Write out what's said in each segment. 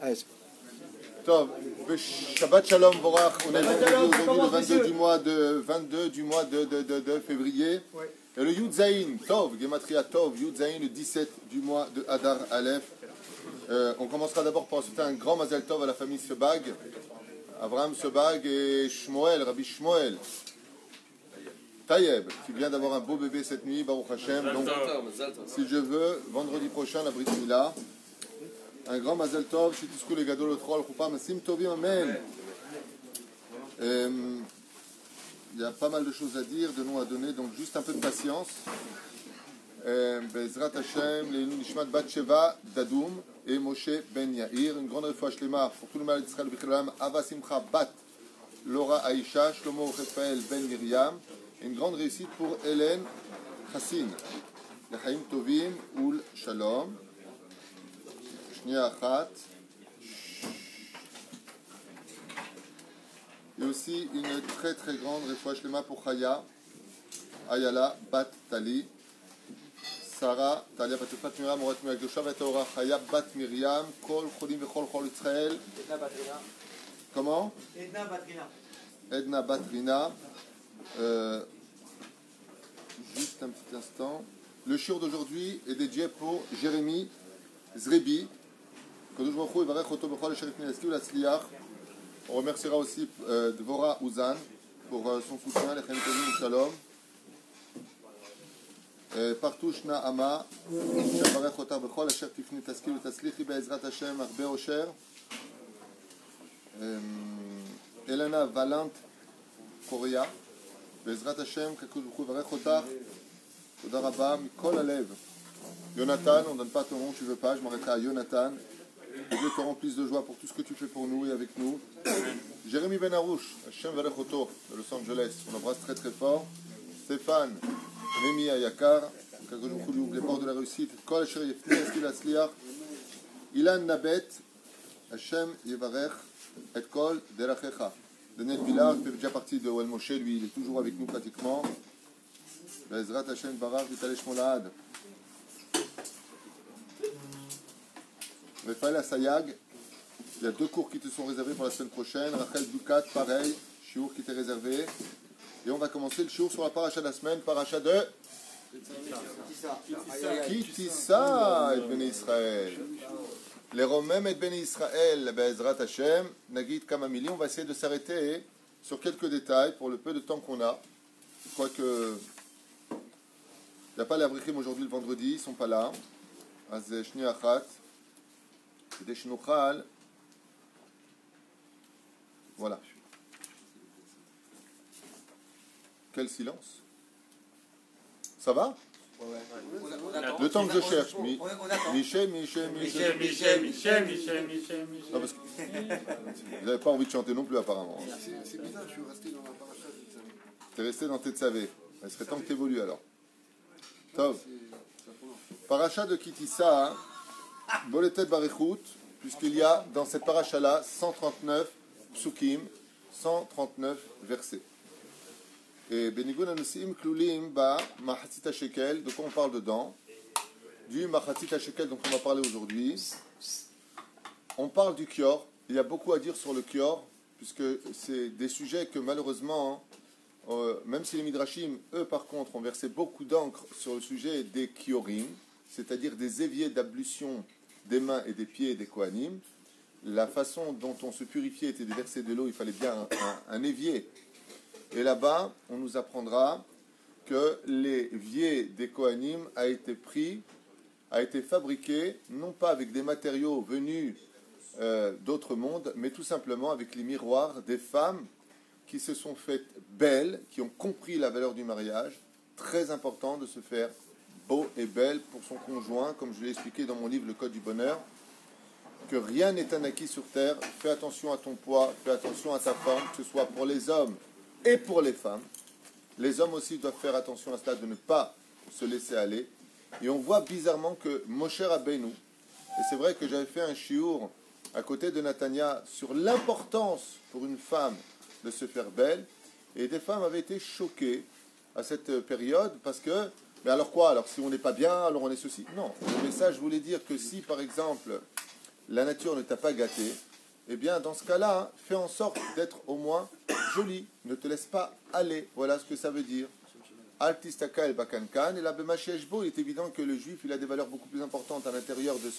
Allez. Tov, Shabbat Shalom Vorach, on est aujourd'hui le 22 du mois de février. Oui. Et le Yud Zayin, Tov, Gematria Tov, Yud Zayin, le 17 du mois de Adar Aleph. On commencera d'abord par souhaiter un grand Mazel Tov à la famille Sebag, Abraham Sebag et Shmuel, Rabbi Shmuel Tayeb, qui vient d'avoir un beau bébé cette nuit, Baruch Hashem. Donc, si je veux, vendredi prochain, la Brit Mila. Un grand Mazel Tov, Shitisku le Gadol, le Troll, Choupa, Masim Tovim, Amen. Il y a pas mal de choses à dire, de noms à donner, donc juste un peu de patience. Bezrat Hashem, les Nishmat Bat Sheva Dadoum et Moshe Ben Yair. Une grande réfoua shlema pour tout le mal d'Israël, Bichlam, Ava Simcha Bat Laura Aisha, Shlomo Raphaël Ben Miriam. Et une grande réussite pour Hélène Hassin. L'Chaim Tovim Ul Shalom. Et aussi une très très grande réfoua shlema pour Chaya, Ayala Bat Tali, Sarah Talia Bat Yofat Miriam, Morat Miagdosha Vetaora, Chaya Bat Miriam, Kol Cholim Vechol Chol Israël. Comment? Edna Batrina. Edna Batrina. Juste un petit instant. Le shiur d'aujourd'hui est dédié pour Jérémy Zrebi. On remerciera aussi Dvorah Ouzan pour son soutien, les Tovim Shalom. Partouche Na'ama, Shavarech Otar Bechol, Asher Tifni Taskil Taslichi Be'ezrat Hashem, Arbe Osher. Elena Valant Korea, Be'ezrat Hashem, Kakush Bechol, Varech Otar, Toda Rabba, Mikol Alev. Jonathan, on ne donne pas ton nom, tu veux pas, je m'arrêterai à Jonathan. Que Dieu te remplisse de joie pour tout ce que tu fais pour nous et avec nous. Jérémy Ben Arouche, Hashem Valechoto de Los Angeles, on l'embrasse très très fort. Stéphane, Rémi Ayakar, les portes de la réussite. Kol Asher Yefni, Eskil Asliach, Ilan Nabet, Hashem Yevarech, Et Kol Derachecha. Daniel Villard, qui fait déjà partie de Oel Moshe, lui, il est toujours avec nous pratiquement. Bezrat Hashem Barar, Vitale Shmolad. Raphaël Assayag, il y a 2 cours qui te sont réservés pour la semaine prochaine. Rachel Dukat, pareil, shiur qui t'est réservé. Et on va commencer le shiur sur la paracha de la semaine, paracha de Kitissa et Bnei Israël. Les Romains et Bnei Israël, Be'ezrat Hashem, Nagid Kamamili. On va essayer de s'arrêter sur quelques détails pour le peu de temps qu'on a. Quoique, il n'y a pas les Abrichim aujourd'hui le vendredi, ils ne sont pas là. Az Shni Achat. Des Shnochal. Voilà. Quel silence. Ça va? Le temps que je cherche. Michel. Non, parce que vous n'avez pas envie de chanter non plus apparemment. C'est bizarre, je suis resté dans la paracha. Tu es resté dans Tetzavé. Il serait temps que tu évolues alors. Tov. Paracha de Kitissa. Boletet Barichut, puisqu'il y a dans cette paracha-là 139 psukim, 139 versets. Et Benigun Anusim Klulim Ba Mahatzit Shekel, de quoi on parle dedans? Du Mahatzit Shekel dont on va parler aujourd'hui. On parle du Kior. Il y a beaucoup à dire sur le Kior, puisque c'est des sujets que malheureusement, même si les Midrashim, eux par contre, ont versé beaucoup d'encre sur le sujet des Kiorim, c'est-à-dire des éviers d'ablution des mains et des pieds des Kohanim. La façon dont on se purifiait était de verser de l'eau, il fallait bien un évier. Et là-bas, on nous apprendra que l'évier des Kohanim a été fabriqué, non pas avec des matériaux venus d'autres mondes, mais tout simplement avec les miroirs des femmes qui se sont faites belles, qui ont compris la valeur du mariage. Très important de se faire beau et belle pour son conjoint, comme je l'ai expliqué dans mon livre Le Code du Bonheur, que rien n'est un acquis sur terre. Fais attention à ton poids, fais attention à ta forme, que ce soit pour les hommes et pour les femmes. Les hommes aussi doivent faire attention à cela, de ne pas se laisser aller. Et on voit bizarrement que Moshe Rabbeinu, et c'est vrai que j'avais fait un shiur à côté de Natania sur l'importance pour une femme de se faire belle, et des femmes avaient été choquées à cette période parce que mais alors quoi? Alors si on n'est pas bien, alors on est ceci? Non. Le message voulait dire que si, par exemple, la nature ne t'a pas gâté, eh bien, dans ce cas-là, fais en sorte d'être au moins joli. Ne te laisse pas aller. Voilà ce que ça veut dire. Altistaka el bakankan et la bemasheshbo. Il est évident que le juif, il a des valeurs beaucoup plus importantes à l'intérieur de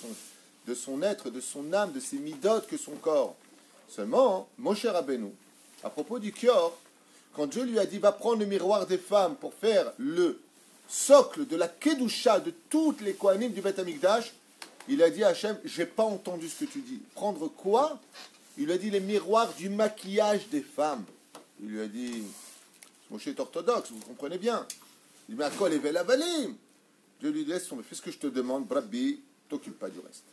son être, de son âme, de ses midotes que son corps. Seulement, Moshe Rabbeinu, à propos du Kior, quand Dieu lui a dit, va prendre le miroir des femmes pour faire le socle de la Kedusha de toutes les Kohanim du Beth Amikdash, il a dit à Hachem, j'ai pas entendu ce que tu dis. Prendre quoi? Il lui a dit les miroirs du maquillage des femmes. Il lui a dit, Moshe est orthodoxe, vous comprenez bien. Il dit, mais à quoi les velavalim? Dieu lui laisse, fais ce que je te demande, Brabbi, t'occupe pas du reste.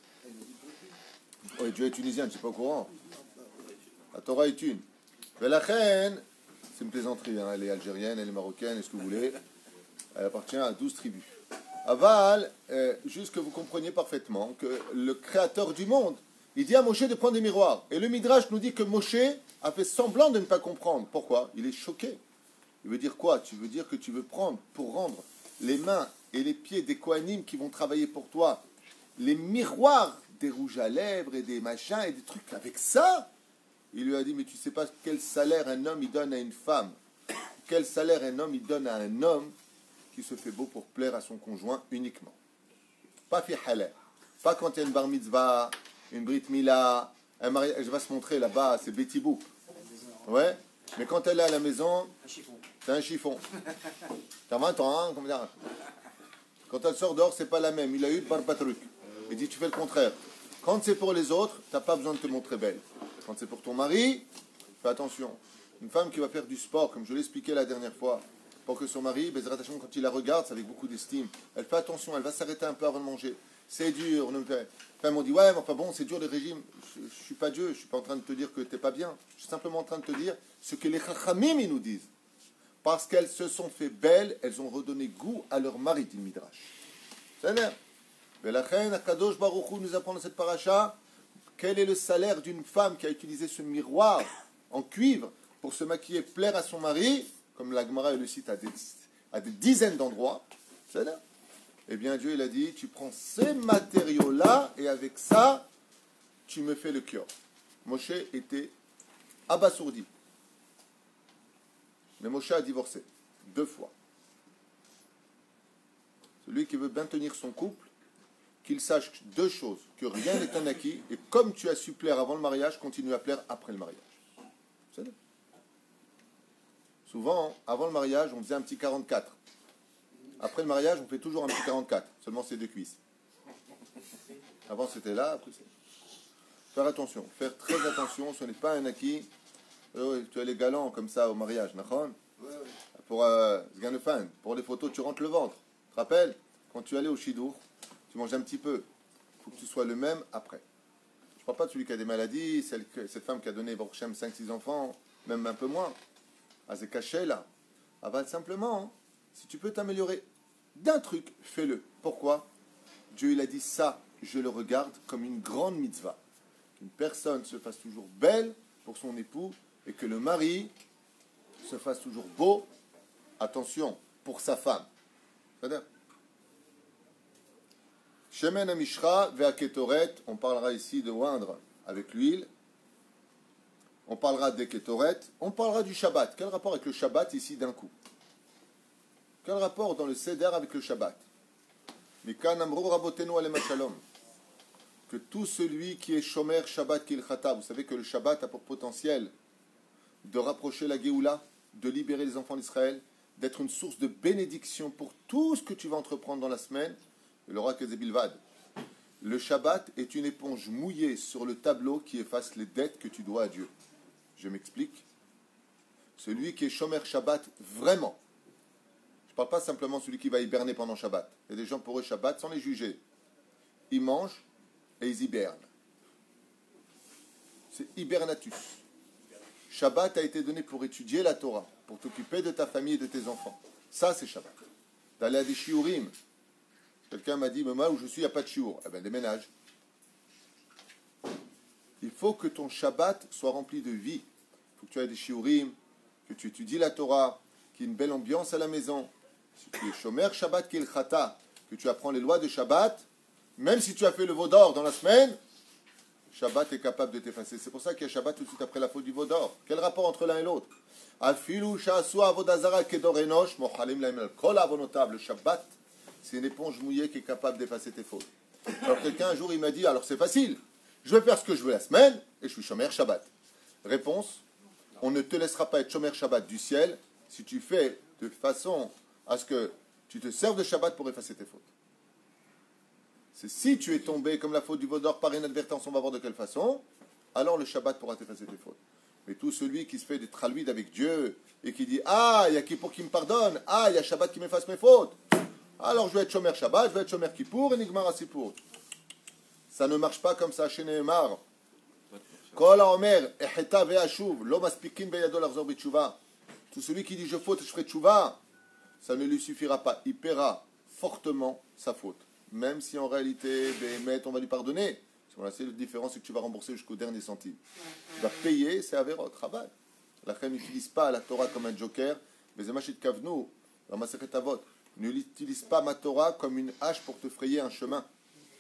Oui, Dieu est tunisien, tu n'es pas au courant. La Torah est une. Velachen, c'est une plaisanterie, hein, elle est algérienne, elle est marocaine, est-ce que vous voulez? Elle appartient à 12 tribus. Aval, juste que vous compreniez parfaitement que le créateur du monde, il dit à Moshe de prendre des miroirs. Et le Midrash nous dit que Moshe a fait semblant de ne pas comprendre. Pourquoi? Il est choqué. Il veut dire quoi? Tu veux dire que tu veux prendre pour rendre les mains et les pieds des Kohanim qui vont travailler pour toi les miroirs des rouges à lèvres et des machins et des trucs avec ça? Il lui a dit, mais tu sais pas quel salaire un homme il donne à une femme, quel salaire un homme il donne à un homme qui se fait beau pour plaire à son conjoint uniquement. Pas fi halal. Pas quand il y a une bar mitzvah, une brit mila, un mariage, je vais se montrer là-bas, c'est Betty Boop. Ouais, mais quand elle est à la maison, c'est un chiffon. T'as 20 ans, hein, comme ça. Quand elle sort dehors, c'est pas la même. Il a eu le barbatruc. Il dit, tu fais le contraire. Quand c'est pour les autres, t'as pas besoin de te montrer belle. Quand c'est pour ton mari, fais attention. Une femme qui va faire du sport, comme je l'expliquais la dernière fois, pour que son mari, quand il la regarde, c'est avec beaucoup d'estime. Elle fait attention, elle va s'arrêter un peu avant de manger. C'est dur. Enfin, on dit, ouais, mais enfin bon, c'est dur le régime. Je ne suis pas Dieu, je ne suis pas en train de te dire que tu n'es pas bien. Je suis simplement en train de te dire ce que les chachamim ils nous disent. Parce qu'elles se sont fait belles, elles ont redonné goût à leur mari, dit le Midrash. C'est l'air. Mais la reine, Akadosh Baruch Hu nous apprend dans cette paracha quel est le salaire d'une femme qui a utilisé ce miroir en cuivre pour se maquiller, plaire à son mari, comme la Gemara le cite à des dizaines d'endroits. C'est là. Eh bien, Dieu, il a dit, tu prends ces matériaux-là, et avec ça, tu me fais le kior. Moshe était abasourdi. Mais Moshe a divorcé 2 fois. Celui qui veut bien tenir son couple, qu'il sache 2 choses, que rien n'est un acquis, et comme tu as su plaire avant le mariage, continue à plaire après le mariage. C'est ça. Souvent, avant le mariage, on faisait un petit 44. Après le mariage, on fait toujours un petit 44. Seulement c'est 2 cuisses. Avant c'était là, après c'est... Faire attention, faire très attention, ce n'est pas un acquis. Tu as les galants comme ça au mariage, d'accord? Pour pour les photos, tu rentres le ventre. Tu te rappelles? Quand tu allais au Chidour, tu manges un petit peu. Il faut que tu sois le même après. Je ne parle pas de celui qui a des maladies, cette femme qui a donné Baruch Hashem 5-6 enfants, même un peu moins. Ah, c'est caché là. Ah bah simplement, hein, si tu peux t'améliorer d'un truc, fais-le. Pourquoi? Dieu il a dit ça, je le regarde comme une grande mitzvah. Qu'une personne se fasse toujours belle pour son époux et que le mari se fasse toujours beau, attention, pour sa femme. C'est-à-dire Shemen Amishra ve'aketoret, on parlera ici de oindre avec l'huile. On parlera des kétoret, on parlera du Shabbat. Quel rapport avec le Shabbat ici d'un coup? Quel rapport dans le Seder avec le Shabbat? Mikan amrou rabotenu alem shalom. Que tout celui qui est shomer Shabbat kilchata, vous savez que le Shabbat a pour potentiel de rapprocher la Géoula, de libérer les enfants d'Israël, d'être une source de bénédiction pour tout ce que tu vas entreprendre dans la semaine. Le roi Kezebilvad. Le Shabbat est une éponge mouillée sur le tableau qui efface les dettes que tu dois à Dieu. Je m'explique. Celui qui est Shomer Shabbat, vraiment. Je ne parle pas simplement celui qui va hiberner pendant Shabbat. Il y a des gens pour eux Shabbat sans les juger. Ils mangent et ils hibernent. C'est hibernatus. Shabbat a été donné pour étudier la Torah, pour t'occuper de ta famille et de tes enfants. Ça, c'est Shabbat. D'aller à des shiurim. Quelqu'un m'a dit, mais moi où je suis, il n'y a pas de shiur. Eh bien, déménage. Il faut que ton Shabbat soit rempli de vie. Il faut que tu aies des shiurim, que tu étudies la Torah, qu'il y ait une belle ambiance à la maison. Si tu es Shomer Shabbat Kilchata, que tu apprends les lois de Shabbat, même si tu as fait le veau d'or dans la semaine, Shabbat est capable de t'effacer. C'est pour ça qu'il y a Shabbat tout de suite après la faute du veau d'or. Quel rapport entre l'un et l'autre? Afilu sha'asu avodazara kedor enosh mochalim lahem al kol avonotav. Le Shabbat, c'est une éponge mouillée qui est capable d'effacer tes fautes. Alors quelqu'un un jour il m'a dit, alors c'est facile, je vais faire ce que je veux la semaine et je suis shomer Shabbat. Réponse, on ne te laissera pas être shomer Shabbat du ciel si tu fais de façon à ce que tu te serves de Shabbat pour effacer tes fautes. C'est si tu es tombé comme la faute du veau d'or par inadvertance, on va voir de quelle façon, alors le Shabbat pourra t'effacer tes fautes. Mais tout celui qui se fait des traluides avec Dieu et qui dit, ah, il y a Kippour qui me pardonne, ah, il y a Shabbat qui m'efface mes fautes, alors je vais être shomer Shabbat, je vais être shomer Kippour et Nigmar Asipour. Ça ne marche pas comme ça chez Nehemar. Kol haomer echeta ve'ashuv lo maspikin beyado lahzor b'tshuva. Tout celui qui dit je faute et je ferai tchouva, ça ne lui suffira pas. Il paiera fortement sa faute. Même si en réalité, on va lui pardonner. La seule différence, c'est que tu vas rembourser jusqu'au dernier centime. Tu vas payer, c'est Averot, Rabat. La reine n'utilise pas la Torah comme un joker, mais c'est Machit Kavnu, dans Masechet Avot. N'utilise pas ma Torah comme une hache pour te frayer un chemin.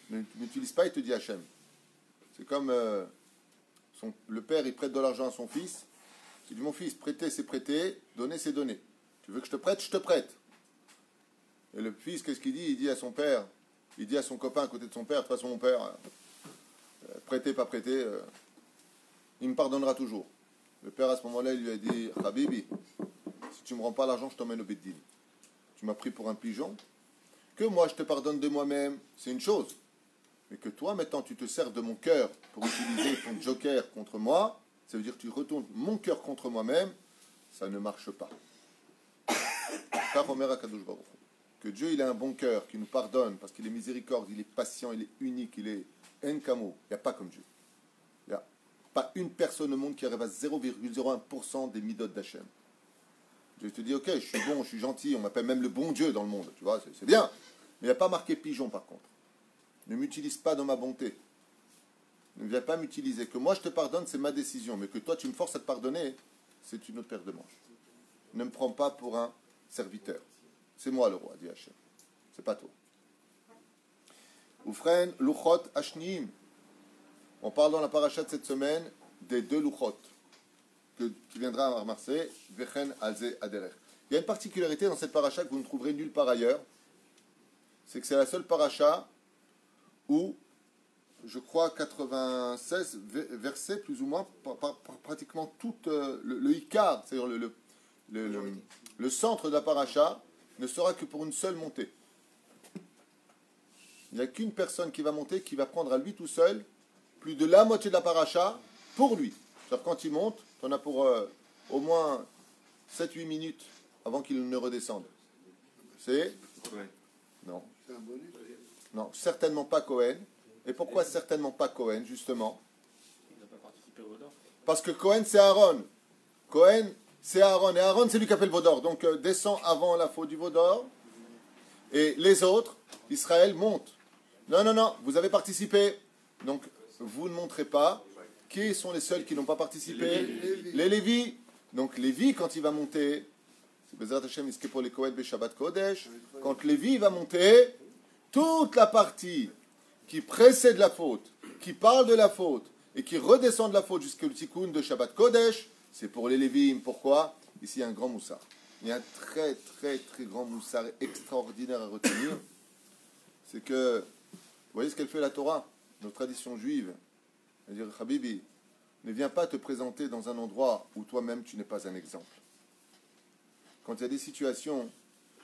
N'utilise pas, il te dit Hachem. C'est comme le père, il prête de l'argent à son fils. Il dit, mon fils, prêter, c'est prêter, donner, c'est donner. Tu veux que je te prête, je te prête. Et le fils, qu'est-ce qu'il dit? Il dit à son père, il dit à son copain à côté de son père, de toute façon, mon père, prêter, pas prêter, il me pardonnera toujours. Le père, à ce moment-là, il lui a dit, Habibi, si tu ne me rends pas l'argent, je t'emmène au Beddin. Tu m'as pris pour un pigeon. Que moi, je te pardonne de moi-même, c'est une chose. Mais que toi, maintenant, tu te sers de mon cœur pour utiliser ton joker contre moi, ça veut dire que tu retournes mon cœur contre moi-même, ça ne marche pas. Que Dieu, il a un bon cœur, qui nous pardonne, parce qu'il est miséricorde, il est patient, il est unique, il est enkamo. Il n'y a pas comme Dieu. Il n'y a pas une personne au monde qui arrive à 0,01% des midot d'Hachem. Dieu te dit, ok, je suis bon, je suis gentil, on m'appelle même le bon Dieu dans le monde, tu vois, c'est bien. Mais il n'y a pas marqué pigeon par contre. Ne m'utilise pas dans ma bonté. Ne viens pas m'utiliser. Que moi je te pardonne, c'est ma décision. Mais que toi tu me forces à te pardonner, c'est une autre paire de manches. Ne me prends pas pour un serviteur. C'est moi le roi, dit Hachem. C'est pas toi. Oufren, Luchot, Ashnim. On parle dans la paracha de cette semaine des deux Luchot qui viendra à Marseille, Vechen, Alze, Aderer. Il y a une particularité dans cette paracha que vous ne trouverez nulle part ailleurs. C'est que c'est la seule paracha où, je crois, 96 versets, plus ou moins, pratiquement tout le Ikar, c'est-à-dire le centre de la paracha, ne sera que pour une seule montée. Il n'y a qu'une personne qui va monter, qui va prendre à lui tout seul plus de la moitié de la paracha pour lui. C'est-à-dire quand il monte, tu en as pour au moins 7-8 minutes avant qu'il ne redescende. C'est Non. C'est un bonus. Non, certainement pas Cohen. Et pourquoi certainement pas Cohen, justement? Il n'a pas participé au Vaudor. Parce que Cohen, c'est Aaron. Cohen, c'est Aaron. Et Aaron, c'est lui qui a fait le Vaudor. Donc, descend avant la faute du Vaudor. Et les autres, Israël, monte. Non, non, non, vous avez participé. Donc, vous ne montrez pas. Qui sont les seuls qui n'ont pas participé? Les Lévis. Donc, Lévi, quand il va monter, c'est Bezrat Hashem, iske pour les Kohen Beshabbat Kodesh. Quand Lévi va monter, toute la partie qui précède la faute, qui parle de la faute et qui redescend de la faute jusqu'au Tikkun de Shabbat Kodesh, c'est pour les Lévim. Pourquoi? Ici, il y a un grand moussard. Il y a un très, très, très grand moussard extraordinaire à retenir. C'est que, vous voyez ce qu'elle fait la Torah, notre tradition juive. C'est-à-dire, Habibi, ne viens pas te présenter dans un endroit où toi-même tu n'es pas un exemple. Quand il y a des situations,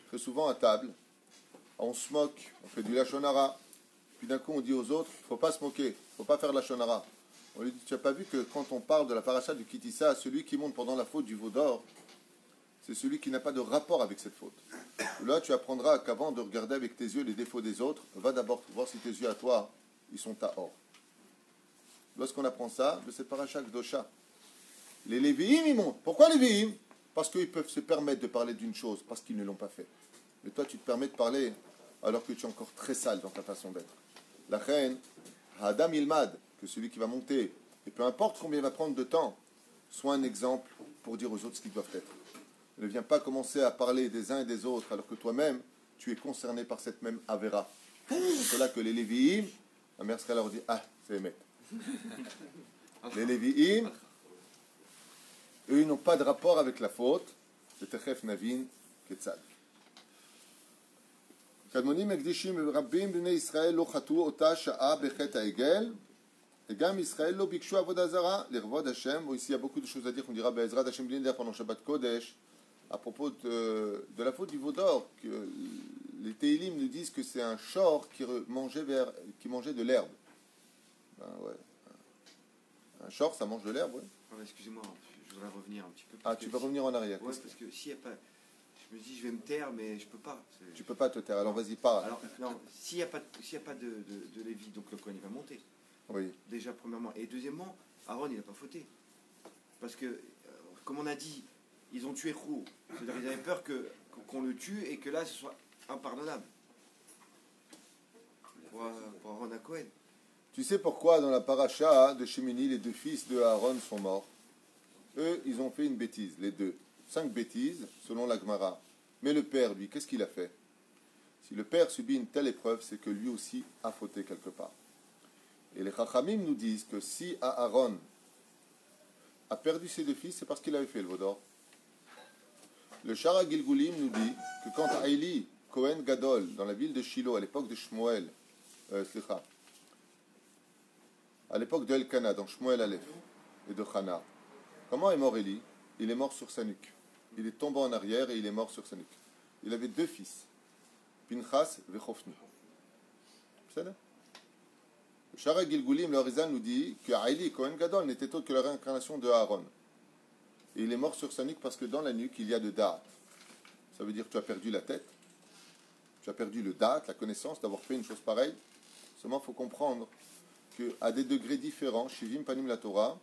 très souvent à table, on se moque, on fait du lachon hara, puis d'un coup on dit aux autres, il ne faut pas se moquer, il ne faut pas faire de lachon hara. On lui dit, tu n'as pas vu que quand on parle de la paracha du Kitissa, celui qui monte pendant la faute du veau d'or, c'est celui qui n'a pas de rapport avec cette faute. Là, tu apprendras qu'avant de regarder avec tes yeux les défauts des autres, va d'abord voir si tes yeux à toi, ils sont à or. Lorsqu'on apprend ça, de cette paracha Gdosha, les Lévi'im, ils montent. Pourquoi les Lévi'im? Parce qu'ils peuvent se permettre de parler d'une chose, parce qu'ils ne l'ont pas fait. Mais toi, tu te permets de parler alors que tu es encore très sale dans ta façon d'être. La reine, Adam Ilmad, que celui qui va monter, et peu importe combien il va prendre de temps, soit un exemple pour dire aux autres ce qu'ils doivent être. Ne viens pas commencer à parler des uns et des autres alors que toi-même, tu es concerné par cette même Avera. C'est là que les Lévi'im, la mère sera leur dit, ah, c'est Emet. Les Lévi'im, eux, ils n'ont pas de rapport avec la faute. C'est Techef Navin Ketzad. קדמונים מקדישים רבים בני ישראל לא חטאו אותה שעה בחטא העגל, וגם ישראל לא ביקשו עבודה זרה לכבוד השם. Ici, il y a beaucoup de choses à dire, on dira Be'ezrat Hashem Blinder pendant Shabbat Kodesh, à propos de la faute du veau d'or, que les Teilim nous disent que c'est un shor qui mangeait de l'herbe. Ben, ouais. Un shor, ça mange de l'herbe, oui. Ah, excusez-moi, je voudrais revenir un petit peu. Ah, tu veux revenir en arrière? Ouais, parce que s'il n'y a pas... Je me dis, je vais me taire, mais je peux pas. Tu peux pas te taire, alors vas-y, parle. Alors, non, s'il n'y a pas de Lévi, donc le Kohen, il va monter. Oui. Déjà, premièrement. Et deuxièmement, Aaron, il n'a pas fauté. Parce que, comme on a dit, ils ont tué Chou. C'est-à-dire qu'ils avaient peur qu'on le tue et que là, ce soit impardonnable. Pour Aaron à Cohen. Tu sais pourquoi dans la paracha de Shemini, les deux fils de Aaron sont morts? Eux, ils ont fait une bêtise, les deux. 5 bêtises, selon la Gemara. Mais le père, lui, qu'est-ce qu'il a fait? Si le père subit une telle épreuve, c'est que lui aussi a fauté quelque part. Et les Chachamim nous disent que si Aaron a perdu ses deux fils, c'est parce qu'il avait fait le veau d'or. Le Shara Gilgulim nous dit que quand Haïli, Cohen Gadol, dans la ville de Shiloh, à l'époque de Shmuel, à l'époque de Elkana, dans Shmuel Aleph et de Chana, comment est mort Élie? Il est mort sur sa nuque. Il est tombé en arrière et il est mort sur sa nuque. Il avait 2 fils, Pinchas et Chofni. C'est ça? Le Shara Gilgulim, le Harizal, nous dit que Haïli, Cohen Gadol, n'était autre que la réincarnation de Aaron. Et il est mort sur sa nuque parce que dans la nuque, il y a de da'at. Ça veut dire que tu as perdu la tête, tu as perdu le da'at, la connaissance d'avoir fait une chose pareille. Seulement, il faut comprendre qu'à des degrés différents, Shivim Panim la Torah,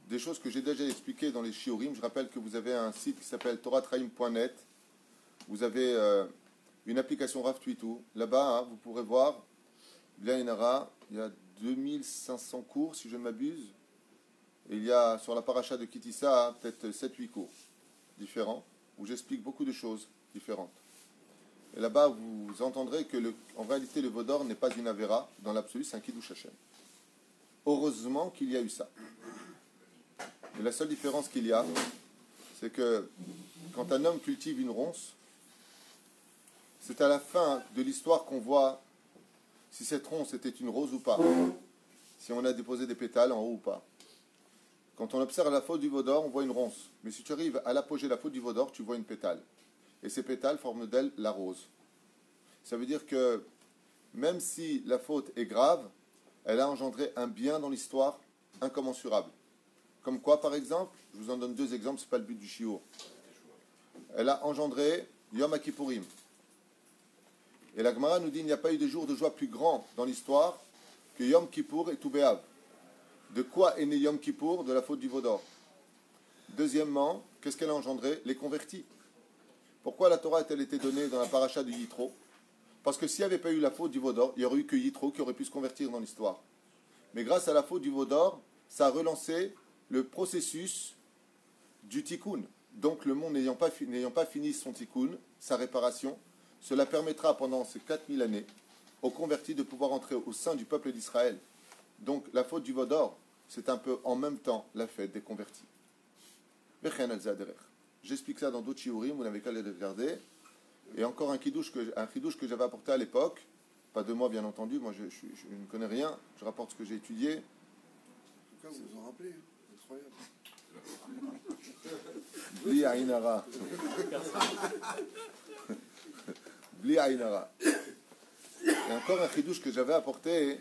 des choses que j'ai déjà expliquées dans les shiurim. Je rappelle que vous avez un site qui s'appelle toratraim.net. Vous avez une application Rav Twitou. Là-bas, hein, vous pourrez voir, bien il y a 2500 cours, si je ne m'abuse. Et il y a, sur la paracha de Kitissa, peut-être 7-8 cours différents, où j'explique beaucoup de choses différentes. Et là-bas, vous entendrez que, en réalité, le veau d'or n'est pas une avéra. Dans l'absolu, c'est un kiddush Hashem. Heureusement qu'il y a eu ça. Mais la seule différence qu'il y a, c'est que quand un homme cultive une ronce, c'est à la fin de l'histoire qu'on voit si cette ronce était une rose ou pas, si on a déposé des pétales en haut ou pas. Quand on observe la faute du veau d'or, on voit une ronce. Mais si tu arrives à l'apogée de la faute du veau d'or, tu vois une pétale. Et ces pétales forment d'elle la rose. Ça veut dire que même si la faute est grave, elle a engendré un bien dans l'histoire incommensurable. Comme quoi, par exemple, je vous en donne 2 exemples, ce n'est pas le but du shiur. Elle a engendré Yom Kippourim. Et la Gemara nous dit qu'il n'y a pas eu de jour de joie plus grand dans l'histoire que Yom Kippour et Tou B'Av. De quoi est né Yom Kippour? De la faute du veau d'or. Deuxièmement, qu'est-ce qu'elle a engendré? Les convertis. Pourquoi la Torah a-t-elle été donnée dans la paracha de Yitro? Parce que s'il n'y avait pas eu la faute du veau d'or, il n'y aurait eu que Yitro qui aurait pu se convertir dans l'histoire. Mais grâce à la faute du veau d'or, ça a relancé le processus du tikkun. Donc le monde n'ayant pas fini son tikkun, sa réparation, cela permettra pendant ces 4000 années aux convertis de pouvoir entrer au sein du peuple d'Israël. Donc la faute du veau d'or, c'est un peu en même temps la fête des convertis. J'explique ça dans d'autres shiurim, vous n'avez qu'à les regarder. Et encore un chidouche que j'avais apporté à l'époque, pas de moi bien entendu, moi je ne connais rien, je rapporte ce que j'ai étudié. En tout cas, vous vous en rappelez, incroyable. Bli Aïnara. Bli Aïnara. Et encore un chidouche que j'avais apporté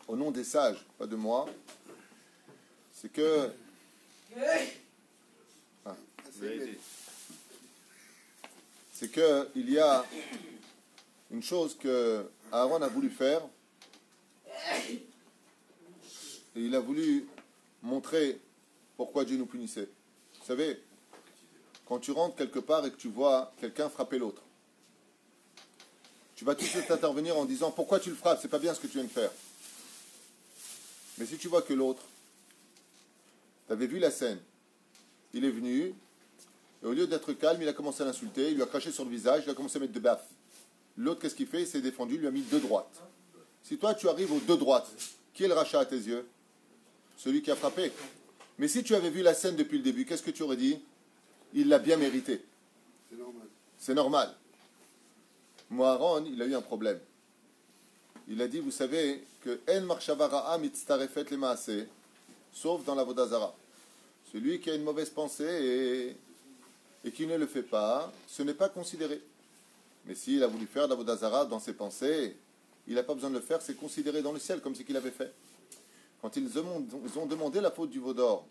au nom des sages, pas de moi, c'est que... C'est qu'il y a une chose que Aaron a voulu faire, et il a voulu montrer pourquoi Dieu nous punissait. Vous savez, quand tu rentres quelque part et que tu vois quelqu'un frapper l'autre, tu vas tout de suite intervenir en disant pourquoi tu le frappes, c'est pas bien ce que tu viens de faire. Mais si tu vois que l'autre, tu avais vu la scène, il est venu, et au lieu d'être calme, il a commencé à l'insulter, il lui a craché sur le visage, il a commencé à mettre 2 baffes. L'autre, qu'est-ce qu'il fait? Il s'est défendu, il lui a mis 2 droites. Si toi, tu arrives aux deux droites, qui est le rachat à tes yeux? Celui qui a frappé. Mais si tu avais vu la scène depuis le début, qu'est-ce que tu aurais dit? Il l'a bien mérité. C'est normal. C'est normal. Moharon, il a eu un problème. Il a dit, vous savez, que En marchavara'a mitztarefet le maaseh, sauf dans la Vodazara. Celui qui a une mauvaise pensée et qui ne le fait pas, ce n'est pas considéré. Mais s'il a voulu faire la Vodazara dans ses pensées, il n'a pas besoin de le faire, c'est considéré dans le ciel comme ce qu'il avait fait. Quand ils ont demandé la faute du veau d'or,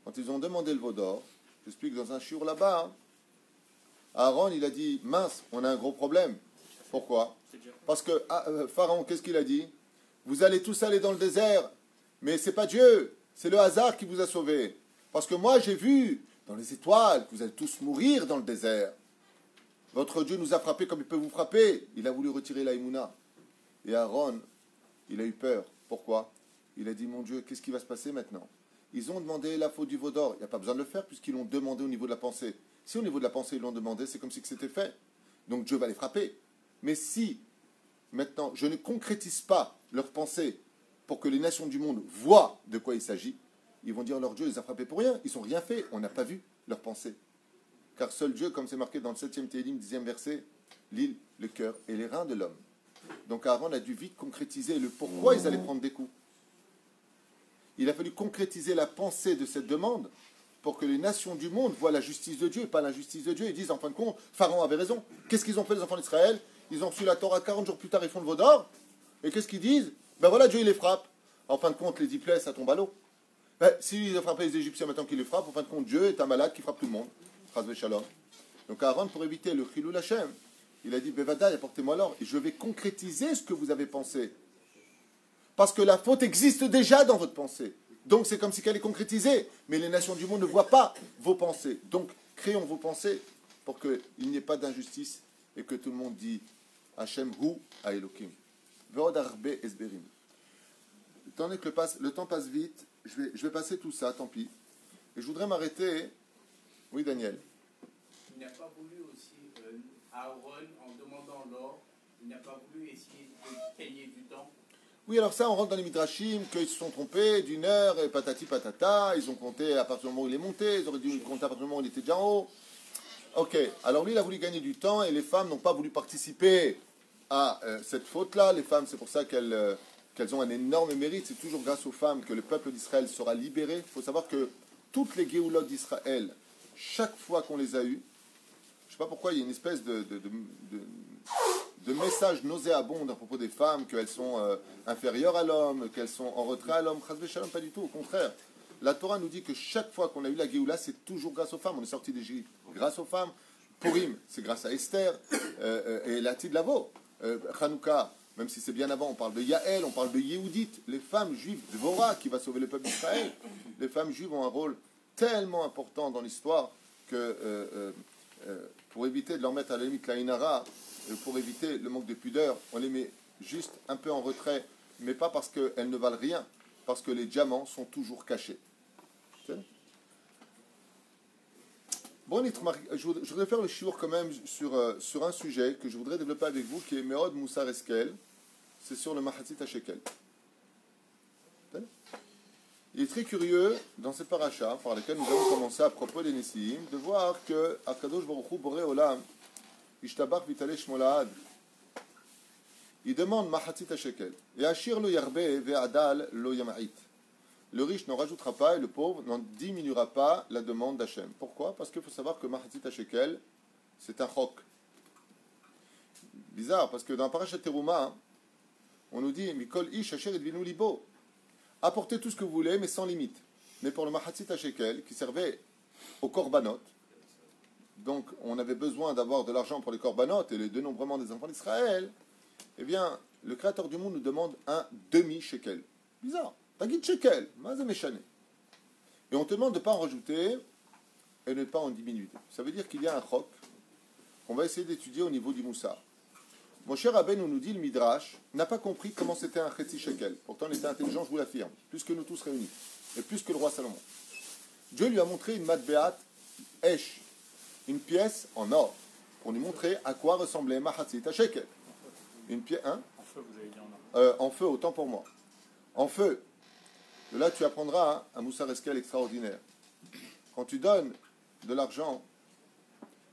quand ils ont demandé le veau d'or, j'explique dans un shiur là-bas, hein, Aaron, il a dit, mince, on a un gros problème. Pourquoi? Parce que Pharaon, qu'est-ce qu'il a dit? Vous allez tous aller dans le désert, mais c'est pas Dieu, c'est le hasard qui vous a sauvés. Parce que moi, j'ai vu dans les étoiles que vous allez tous mourir dans le désert. Votre Dieu nous a frappés comme il peut vous frapper. Il a voulu retirer la Emouna. Et Aaron, il a eu peur. Pourquoi? Il a dit, mon Dieu, qu'est-ce qui va se passer maintenant? Ils ont demandé la faute du veau d'or. Il n'y a pas besoin de le faire puisqu'ils l'ont demandé au niveau de la pensée. Si au niveau de la pensée, ils l'ont demandé, c'est comme si c'était fait. Donc Dieu va les frapper. Mais si, maintenant, je ne concrétise pas leur pensée pour que les nations du monde voient de quoi il s'agit, ils vont dire, leur Dieu les a frappés pour rien. Ils n'ont rien fait. On n'a pas vu leur pensée. Car seul Dieu, comme c'est marqué dans le 7e Télim, 10e verset, l'île, le cœur et les reins de l'homme. Donc Aaron a dû vite concrétiser le pourquoi ils allaient prendre des coups. Il a fallu concrétiser la pensée de cette demande pour que les nations du monde voient la justice de Dieu et pas l'injustice de Dieu et disent en fin de compte, Pharaon avait raison. Qu'est-ce qu'ils ont fait les enfants d'Israël? Ils ont reçu la Torah 40 jours plus tard, ils font le veau d'or. Et qu'est-ce qu'ils disent? Ben voilà, Dieu il les frappe. En fin de compte, les 10 plaies, ça tombe à l'eau. Ben, s'il a frappé les Égyptiens maintenant qu'il les frappe, en fin de compte, Dieu est un malade qui frappe tout le monde. Chas Shalom. Donc Aaron, pour éviter le Chilul Hashem, il a dit, Bevadaï, apportez-moi l'or, et je vais concrétiser ce que vous avez pensé. Parce que la faute existe déjà dans votre pensée. Donc c'est comme si qu'elle est concrétisée. Mais les nations du monde ne voient pas vos pensées. Donc créons vos pensées pour qu'il n'y ait pas d'injustice et que tout le monde dit Hashem hu a Elokim. Ve'od arbe esberim. Étant donné que le temps passe vite, je vais passer tout ça, tant pis. Et je voudrais m'arrêter. Oui, Daniel. Il n'a pas voulu aussi, Aaron, en demandant l'or, il n'a pas voulu essayer de gagner du temps. Oui, alors ça, on rentre dans les midrashim, qu'ils se sont trompés d'une heure, et patati patata, ils ont compté à partir du moment où il est monté, ils auraient dû compter à partir du moment où il était déjà en haut. Ok, alors lui, il a voulu gagner du temps, et les femmes n'ont pas voulu participer à cette faute-là. Les femmes, c'est pour ça qu'elles ont un énorme mérite. C'est toujours grâce aux femmes que le peuple d'Israël sera libéré. Il faut savoir que toutes les Géoulotes d'Israël, chaque fois qu'on les a eues, je ne sais pas pourquoi, il y a une espèce de message nauséabond à propos des femmes, qu'elles sont inférieures à l'homme, qu'elles sont en retrait à l'homme. Chas Shalom, pas du tout, au contraire. La Torah nous dit que chaque fois qu'on a eu la Géoula, c'est toujours grâce aux femmes. On est sorti d'Égypte grâce aux femmes. Purim, c'est grâce à Esther et la Tid Lavo. Hanouka, même si c'est bien avant, on parle de Yaël, on parle de Yehudit. Les femmes juives, Dvorah, qui va sauver le peuple d'Israël. Les femmes juives ont un rôle tellement important dans l'histoire que pour éviter de leur mettre à la limite la inara, pour éviter le manque de pudeur, on les met juste un peu en retrait, mais pas parce qu'elles ne valent rien, parce que les diamants sont toujours cachés. Bon, je voudrais faire le shiur quand même sur un sujet que je voudrais développer avec vous, qui est Meod Moussar Eskel, c'est sur le Mahatzit HaShekel. Il est très curieux, dans ces parachas, par lesquels nous avons commencé à propos des Nessim, de voir que Akadosh Baruch Hu Boré Olam, Ishtabach Vitale Shmolahad, il demande Mahatzit HaShekel. Et Ashir lo yarbe ve'adal lo yama'it. Le riche n'en rajoutera pas et le pauvre n'en diminuera pas la demande d'Hachem. Pourquoi? Parce qu'il faut savoir que Mahatzit HaShekel, c'est un chok. Bizarre, parce que dans Parashat Teruma, on nous dit Mikol ish asher edvinu libo. Apportez tout ce que vous voulez, mais sans limite. Mais pour le Mahatzit HaShekel, qui servait aux korbanot, donc on avait besoin d'avoir de l'argent pour les korbanot et les dénombrements des enfants d'Israël, eh bien, le Créateur du monde nous demande un demi-shekel. Bizarre. Tagit shekel, mazé méchané. Et on te demande de ne pas en rajouter et de ne pas en diminuer. Ça veut dire qu'il y a un chok qu'on va essayer d'étudier au niveau du Moussar. Mon cher Rabbeinu nous dit, le Midrash n'a pas compris comment c'était un chetzi shekel. Pourtant, il était intelligent, je vous l'affirme, plus que nous tous réunis, et plus que le roi Salomon. Dieu lui a montré une matbeat esh, une pièce en or, pour lui montrer à quoi ressemblait Mahatzit HaShekel. Une pièce, hein? En feu, vous avez dit en or. en feu, autant pour moi. En feu. De là, tu apprendras un Moussar Eskel extraordinaire. Quand tu donnes de l'argent,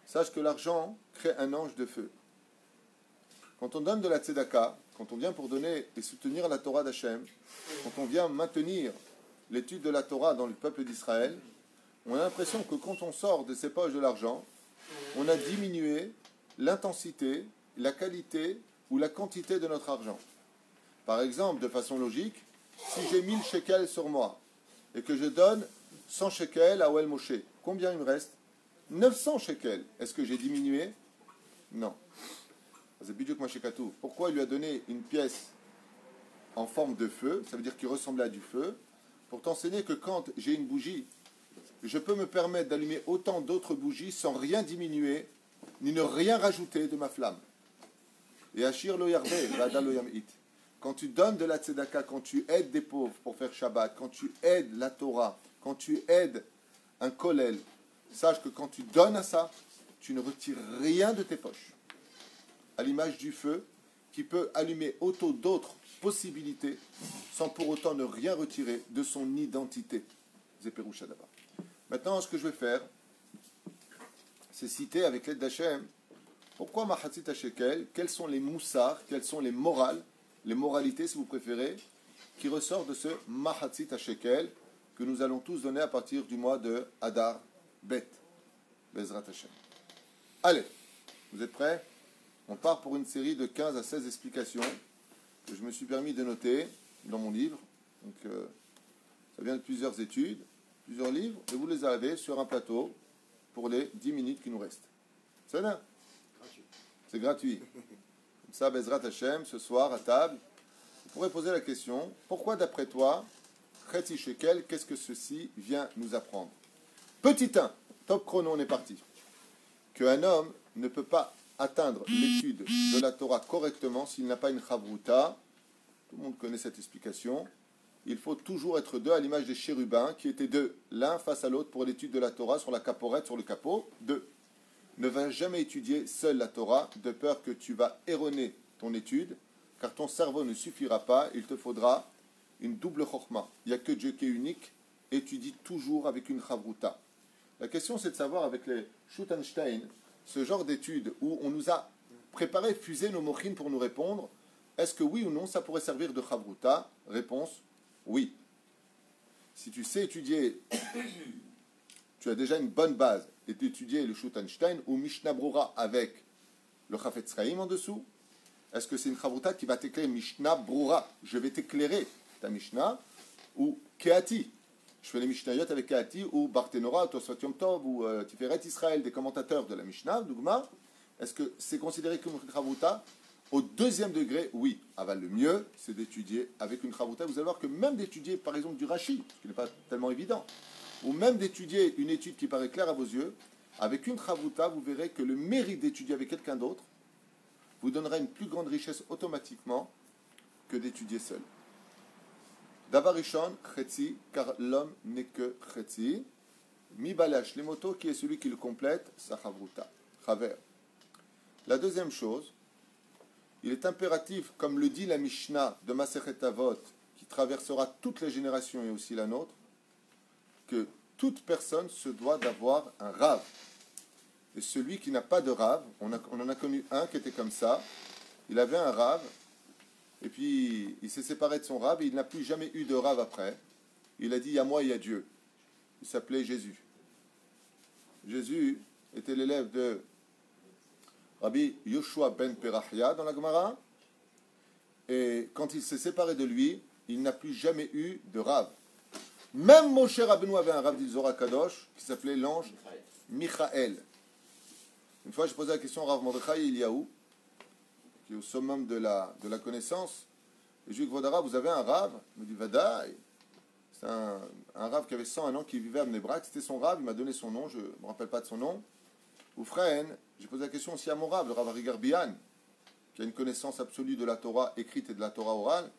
sache que l'argent crée un ange de feu. Quand on donne de la tzedaka, quand on vient pour donner et soutenir la Torah d'Hachem, quand on vient maintenir l'étude de la Torah dans le peuple d'Israël, on a l'impression que quand on sort de ses poches de l'argent, on a diminué l'intensité, la qualité ou la quantité de notre argent. Par exemple, de façon logique, si j'ai 1000 shekels sur moi et que je donne 100 shekels à Oel Moshe, combien il me reste? 900 shekels. Est-ce que j'ai diminué? Non. Pourquoi il lui a donné une pièce en forme de feu? Ça veut dire qu'il ressemblait à du feu. Pour t'enseigner que quand j'ai une bougie, je peux me permettre d'allumer autant d'autres bougies sans rien diminuer, ni ne rien rajouter de ma flamme. Et Ashir lo yarbe, vada lo yamit. Quand tu donnes de la tzedaka, quand tu aides des pauvres pour faire Shabbat, quand tu aides la Torah, quand tu aides un kollel, sache que quand tu donnes à ça, tu ne retires rien de tes poches. À l'image du feu, qui peut allumer autant d'autres possibilités, sans pour autant ne rien retirer de son identité. Zéperoucha d'abord. Maintenant, ce que je vais faire, c'est citer avec l'aide d'Hachem, pourquoi Mahatzit Shekel, quels sont les moussars, quelles sont les morales, les moralités, si vous préférez, qui ressortent de ce Mahatzit Shekel que nous allons tous donner à partir du mois de Adar Bet, Bezrat Hashem. Allez, vous êtes prêts? On part pour une série de 15 à 16 explications que je me suis permis de noter dans mon livre. Donc, ça vient de plusieurs études, plusieurs livres, et vous les avez sur un plateau pour les 10 minutes qui nous restent. C'est bien? C'est gratuit. Comme ça, Bezrat Hashem, ce soir, à table, vous pourrez poser la question, pourquoi d'après toi, Chetzi Shekel, qu'est-ce que ceci vient nous apprendre? Petit 1, top chrono, on est parti. Qu'un homme ne peut pas atteindre l'étude de la Torah correctement s'il n'a pas une chavruta. Tout le monde connaît cette explication. Il faut toujours être deux, à l'image des chérubins qui étaient deux, l'un face à l'autre pour l'étude de la Torah sur la caporette, sur le capot. Deux. Ne va jamais étudier seul la Torah, de peur que tu vas erroner ton étude, car ton cerveau ne suffira pas, il te faudra une double chokma. Il n'y a que Dieu qui est unique, étudie toujours avec une chavruta. La question c'est de savoir avec les Schutenstein, ce genre d'études où on nous a préparé, fusé nos mochines pour nous répondre, est-ce que oui ou non ça pourrait servir de chavruta? Réponse, oui. Si tu sais étudier, tu as déjà une bonne base, et d'étudier le Schutenstein ou Mishnah Brura avec le Chafetz Chaim en dessous, est-ce que c'est une chavruta qui va t'éclairer Mishnah Brura? Je vais t'éclairer ta Mishnah, ou Keati. Je fais les Mishnayot avec Keati, ou Barthénora, Tosfot Yom Tov, ou Tiferet Israël, des commentateurs de la Mishnah, Dougma. Est-ce que c'est considéré comme une chavruta? Au deuxième degré, oui. Aval, le mieux, c'est d'étudier avec une chavruta. Vous allez voir que même d'étudier, par exemple, du Rashi, ce qui n'est pas tellement évident, ou même d'étudier une étude qui paraît claire à vos yeux, avec une chavruta, vous verrez que le mérite d'étudier avec quelqu'un d'autre vous donnera une plus grande richesse automatiquement que d'étudier seul. Davarishon, Chetzi, car l'homme n'est que Chetzi. Mi balash les motos, qui est celui qui le complète, sa chavruta. Chaver. La deuxième chose, il est impératif, comme le dit la Mishnah de Masechet Avot, qui traversera toutes les générations et aussi la nôtre, que toute personne se doit d'avoir un rave. Et celui qui n'a pas de rave, on en a connu un qui était comme ça, il avait un rave, et puis il s'est séparé de son rave, et il n'a plus jamais eu de rave après. Il a dit, il y a moi, il y a Dieu. Il s'appelait Jésus. Jésus était l'élève de Rabbi Yoshua ben Perachia dans la Gemara, et quand il s'est séparé de lui, il n'a plus jamais eu de rave. Même Moshe Rabbeinu avait un rave du Zohar Kadosh qui s'appelait l'ange Michael. Une fois, j'ai posé la question à Rav Mordechai Eliyahu, qui est au summum de la connaissance. Et je lui ai dit, Vodara, vous avez un rave? Il me dit, Vadaï. C'est un rave qui avait 101 ans, qui vivait à Bnei-Brak. C'était son rave, il m'a donné son nom, je ne me rappelle pas de son nom. Ou Freine, j'ai posé la question aussi à mon rave, le Rav Arigar Bian, qui a une connaissance absolue de la Torah écrite et de la Torah orale.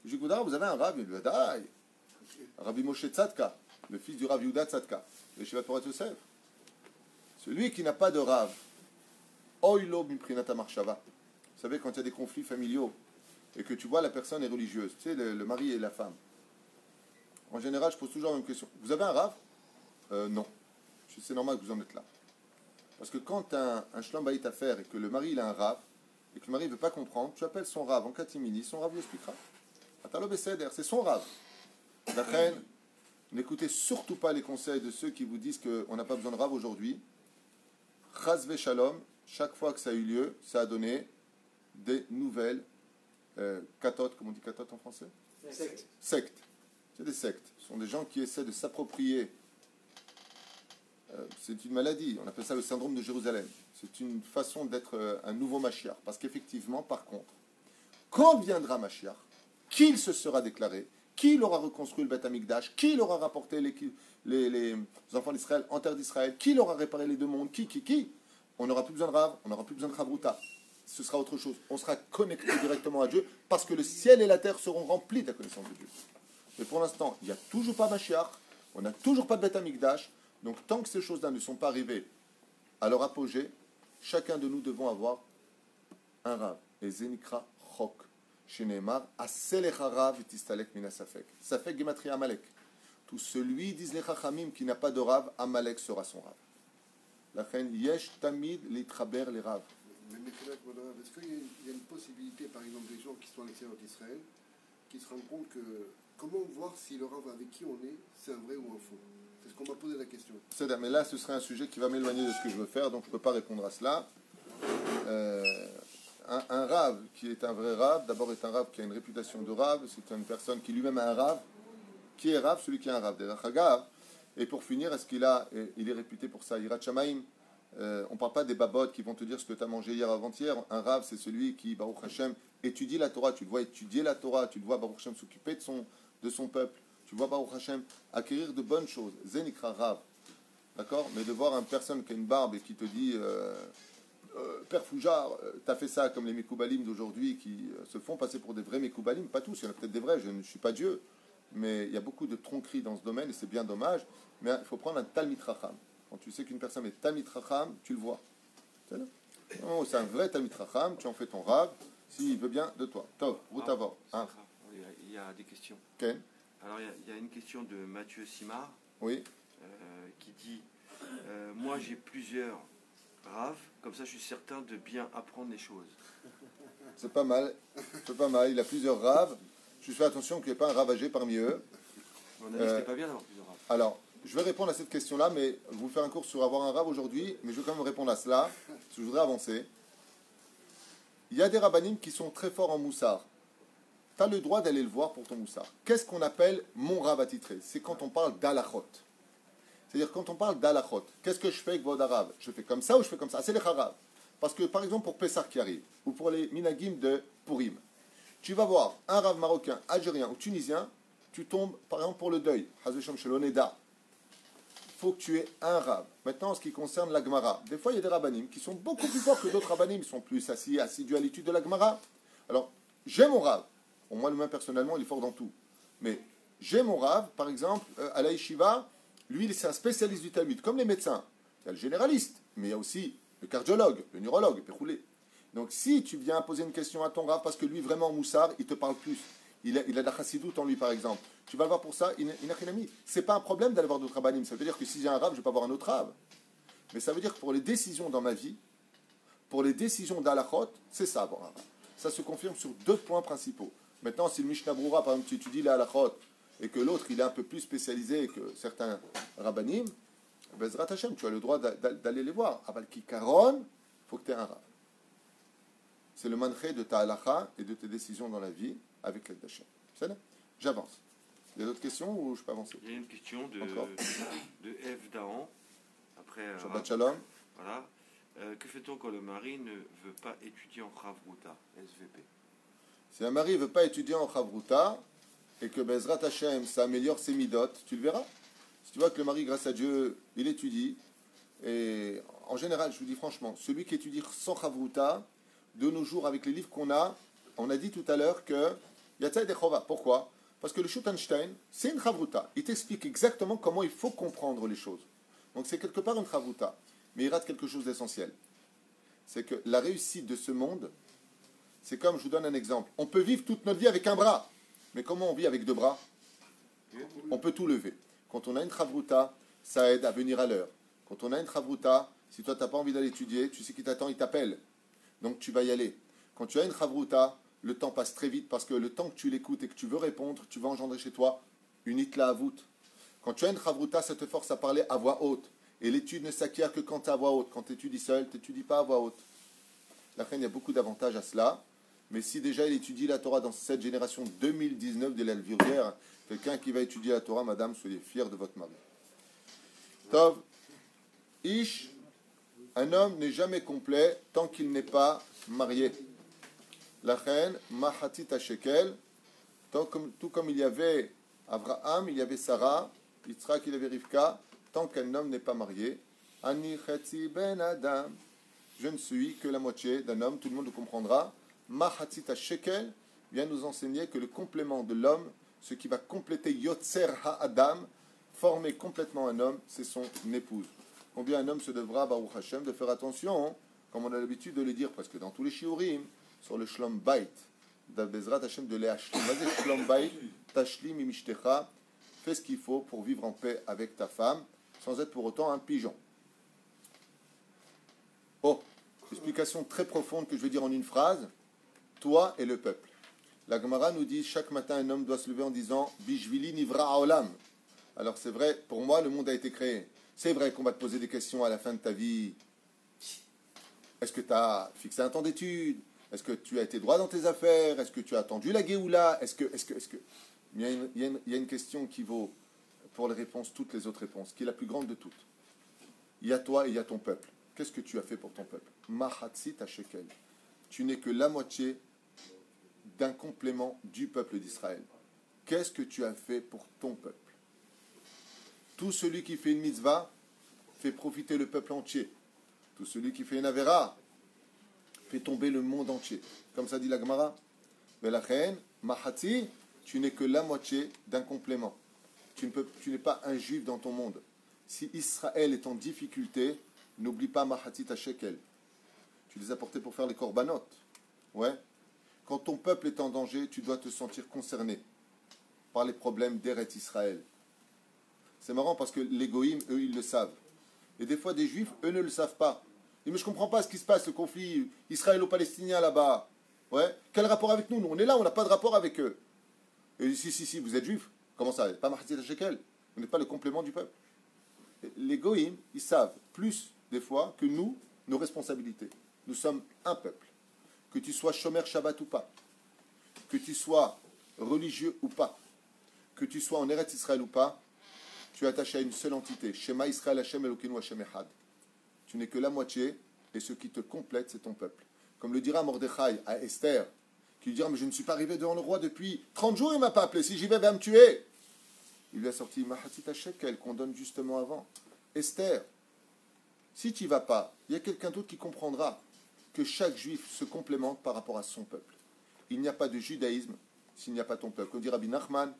Je lui ai dit, Vodara, vous avez un rave? Il me dit, Vadaï. Rabbi Moshe Tzadka, le fils du Rav Yehuda Tzadka, le Shivat Torah Yosef. Celui qui n'a pas de rave, Oilo Miprinata Marshava. Vous savez, quand il y a des conflits familiaux, et que tu vois la personne est religieuse, tu sais, le mari et la femme. En général, je pose toujours la même question. Vous avez un rave? Non. C'est normal que vous en êtes là. Parce que quand tu as un shlam bayit à faire et que le mari il a un rave, et que le mari ne veut pas comprendre, tu appelles son rave en catimini, son rave lui expliquera. Atalo beseder, c'est son rave. La reine, n'écoutez surtout pas les conseils de ceux qui vous disent qu'on n'a pas besoin de rave aujourd'hui. Chazve shalom, chaque fois que ça a eu lieu, ça a donné des nouvelles katotes, comment on dit katotes en français? Sectes. C'est des sectes. Ce sont des gens qui essaient de s'approprier. C'est une maladie, on appelle ça le syndrome de Jérusalem. C'est une façon d'être un nouveau Mashiach. Parce qu'effectivement, par contre, quand viendra Mashiach, qui se sera déclaré, qui aura reconstruit le Beth Amikdash, qui aura rapporté les enfants d'Israël en terre d'Israël, qui aura réparé les deux mondes, qui on n'aura plus besoin de Rav, on n'aura plus besoin de Chavruta. Ce sera autre chose. On sera connecté directement à Dieu parce que le ciel et la terre seront remplis de la connaissance de Dieu. Mais pour l'instant, il n'y a toujours pas Mashiach, on n'a toujours pas de Beth Amikdash. Donc tant que ces choses-là ne sont pas arrivées à leur apogée, chacun de nous devons avoir un Rav. Et Zenikra Chok. Sheneemar, Aselech Rav et Tistalek Mina Safek. Safek Gematria Amalek. Tout celui, disent les Chachamim, qui n'a pas de Rav, Amalek sera son Rav. La reine Yesh Tamid Litraber les Rav. Mais est-ce qu'il y a une possibilité, par exemple, des gens qui sont à l'extérieur d'Israël, qui se rendent compte que comment voir si le Rav avec qui on est, c'est un vrai ou un faux? C'est ce qu'on m'a posé la question. C'est-à-dire, mais là, ce serait un sujet qui va m'éloigner de ce que je veux faire, donc je ne peux pas répondre à cela. Un rave qui est un vrai rave, d'abord est un rave qui a une réputation de rave, c'est une personne qui lui-même a un rave. Qui est rave? Celui qui a un rave. Et pour finir, il est réputé pour ça, Yirat Shamaim. On ne parle pas des babottes qui vont te dire ce que tu as mangé hier avant-hier. Un rave, c'est celui qui, Baruch Hashem, étudie la Torah. Tu le vois étudier la Torah, tu le vois Baruch Hashem s'occuper de son peuple. Tu vois Baruch Hashem acquérir de bonnes choses. Zenikra rave. D'accord? Mais de voir une personne qui a une barbe et qui te dit Père Foujar, t'as fait ça comme les Mekoubalim d'aujourd'hui qui se font passer pour des vrais Mekoubalim. Pas tous, il y en a peut-être des vrais, je ne suis pas Dieu. Mais il y a beaucoup de tronqueries dans ce domaine et c'est bien dommage. Mais il faut prendre un Talmid Racham. Quand tu sais qu'une personne est Talmid Racham, tu le vois. C'est un vrai Talmid Racham, tu en fais ton rave, s'il veut bien de toi. Tov, Routavor. Il y a des questions. Okay. Alors il y a une question de Mathieu Simard. Oui. Qui dit moi j'ai plusieurs raves, comme ça je suis certain de bien apprendre les choses. C'est pas mal. C'est pas mal. Il a plusieurs raves. Je fais attention qu'il n'y ait pas un ravagé parmi eux. On a dit que c'était pas bien d'avoir plusieurs raves. Alors, je vais répondre à cette question-là, mais je vais vous faire un cours sur avoir un rave aujourd'hui, mais je vais quand même répondre à cela, parce que je voudrais avancer. Il y a des rabbanim qui sont très forts en moussard. Tu as le droit d'aller le voir pour ton moussard. Qu'est-ce qu'on appelle mon rave attitré? C'est quand on parle d'alachot. C'est-à-dire quand on parle d'alachot, qu'est-ce que je fais avec votre arabe? Je fais comme ça ou je fais comme ça? C'est les harav. Parce que par exemple pour Pessah qui arrive, ou pour les minagim de Purim, tu vas voir un rave marocain, algérien ou tunisien, tu tombes par exemple pour le deuil, Hazesham Sheloneda. Il faut que tu aies un rave. Maintenant en ce qui concerne la Gemara, des fois il y a des rabbanim qui sont beaucoup plus forts que d'autres rabbanim, ils sont plus assidus à l'étude de la Gemara. Alors j'ai mon rave. Bon, moi lui-même personnellement il est fort dans tout. Mais j'ai mon rave, par exemple, à la Yeshiva, lui c'est un spécialiste du Talmud, comme les médecins. Il y a le généraliste, mais il y a aussi le cardiologue, le neurologue, le péroulé. Donc si tu viens poser une question à ton rave, parce que lui vraiment moussard, il te parle plus. Il a de la chassidoute en lui par exemple. Tu vas le voir pour ça, il n'a rien mis. C'est pas un problème d'aller voir d'autres rabbanim. Ça veut dire que si j'ai un rave, je ne vais pas voir un autre rave. Mais ça veut dire que pour les décisions dans ma vie, pour les décisions d'alachot, c'est ça avoir un rave. Ça se confirme sur deux points principaux. Maintenant, si le Mishnah Brura, par exemple, tu étudies les halachot, et que l'autre, il est un peu plus spécialisé que certains rabbanim, Bezrat Hashem, tu as le droit d'aller les voir. Aval Kikaron, il faut que tu aies un rave. C'est le manché de ta halacha et de tes décisions dans la vie avec l'aide d'Hachem. C'est là. J'avance. Il y a d'autres questions ou je peux avancer? Il y a une question de Eve Dahan. Après, Shabbat Shalom. Voilà. Que fait-on quand le mari ne veut pas étudier en Chavruta, SVP? Si un mari ne veut pas étudier en Chavruta et que Bezrat Hashem, ça améliore ses midot, tu le verras. Si tu vois que le mari, grâce à Dieu, il étudie, et en général, je vous dis franchement, celui qui étudie sans Chavruta, de nos jours, avec les livres qu'on a, on a dit tout à l'heure que Yatsa et Chova. Pourquoi? Parce que le Shutanstein, c'est une Chavruta. Il t'explique exactement comment il faut comprendre les choses. Donc c'est quelque part une Chavruta. Mais il rate quelque chose d'essentiel. C'est que la réussite de ce monde C'est comme, je vous donne un exemple. On peut vivre toute notre vie avec un bras. Mais comment on vit avec deux bras? On peut tout lever. Quand on a une chavruta, ça aide à venir à l'heure. Quand on a une chavruta, si toi tu n'as pas envie d'aller étudier, tu sais qui t'attend, il t'appelle. Donc tu vas y aller. Quand tu as une chavruta, le temps passe très vite parce que le temps que tu l'écoutes et que tu veux répondre, tu vas engendrer chez toi une itla avout. Quand tu as une chavruta, ça te force à parler à voix haute. Et l'étude ne s'acquiert que quand tu es à voix haute. Quand tu étudies seul, tu n'étudies pas à voix haute. La reine, il y a beaucoup d'avantages à cela. Mais si déjà il étudie la Torah dans cette génération 2019 de l'Alvirière, quelqu'un qui va étudier la Torah, madame, soyez fiers de votre mari. Tov, Ish, un homme n'est jamais complet tant qu'il n'est pas marié. La reine, Mahatit Shekel, tout comme il y avait Abraham, il y avait Sarah, Yitzhak, il y avait Rivka, tant qu'un homme n'est pas marié. Ani Chetzi Ben Adam, je ne suis que la moitié d'un homme, tout le monde le comprendra. Mahatit Shekel vient nous enseigner que le complément de l'homme, ce qui va compléter Yotzer Ha-Adam, former complètement un homme, c'est son épouse. Combien un homme se devra, Baruch Hashem, de faire attention, hein, comme on a l'habitude de le dire presque dans tous les shiurim, sur le Shlom Bait, d'Abezrat Hashem de Léashlim. Vas-y, Shlom Bait, Tashlim Imishtercha, fais ce qu'il faut pour vivre en paix avec ta femme, sans être pour autant un pigeon. Oh, explication très profonde que je vais dire en une phrase. Toi et le peuple. La Gemara nous dit chaque matin un homme doit se lever en disant Bishvili Nivra Haolam. Alors c'est vrai, pour moi le monde a été créé. C'est vrai qu'on va te poser des questions à la fin de ta vie. Est-ce que tu as fixé un temps d'études? Est-ce que tu as été droit dans tes affaires? Est-ce que tu as attendu la Géoula? Est-ce que... Il y a une question qui vaut pour les réponses, toutes les autres réponses, qui est la plus grande de toutes. Il y a toi et il y a ton peuple. Qu'est-ce que tu as fait pour ton peuple? Mahatsit Shekel. Tu n'es que la moitié d'un complément du peuple d'Israël. Qu'est-ce que tu as fait pour ton peuple? Tout celui qui fait une mitzvah fait profiter le peuple entier. Tout celui qui fait une avéra fait tomber le monde entier. Comme ça dit la Gemara. Velachen, Mahati, tu n'es que la moitié d'un complément. Tu n'es pas un juif dans ton monde. Si Israël est en difficulté, n'oublie pas Mahati ta shekel. Tu les as portés pour faire les korbanot. Ouais. Quand ton peuple est en danger, tu dois te sentir concerné par les problèmes d'Eret Israël. C'est marrant parce que les goïms, eux, ils le savent. Et des fois, des juifs, eux, ne le savent pas. Ils disent, mais je ne comprends pas ce qui se passe, le conflit israélo-palestinien là-bas. Ouais. Quel rapport avec nous? Nous, on est là, on n'a pas de rapport avec eux. Et ils disent, si, vous êtes juifs. Comment ça? Pas Mahati Shekel. Vous n'êtes pas le complément du peuple. Et les goïms, ils savent plus, des fois, que nous, nos responsabilités. Nous sommes un peuple. Que tu sois Shomer Shabbat ou pas, que tu sois religieux ou pas, que tu sois en Eretz Israël ou pas, tu es attaché à une seule entité. Shema Israël Hashem Elokeinu Hashem Echad. Tu n'es que la moitié, et ce qui te complète, c'est ton peuple. Comme le dira Mordechai à Esther, qui lui dira, mais je ne suis pas arrivé devant le roi depuis 30 jours, il ne m'a pas appelé, si j'y vais, il va me tuer. Il lui a sorti Mahatit Shekel, qu'on donne justement avant. Esther, si tu n'y vas pas, il y a quelqu'un d'autre qui comprendra que chaque juif se complémente par rapport à son peuple. Il n'y a pas de judaïsme s'il n'y a pas ton peuple. Comme dit Rabbi Nachman,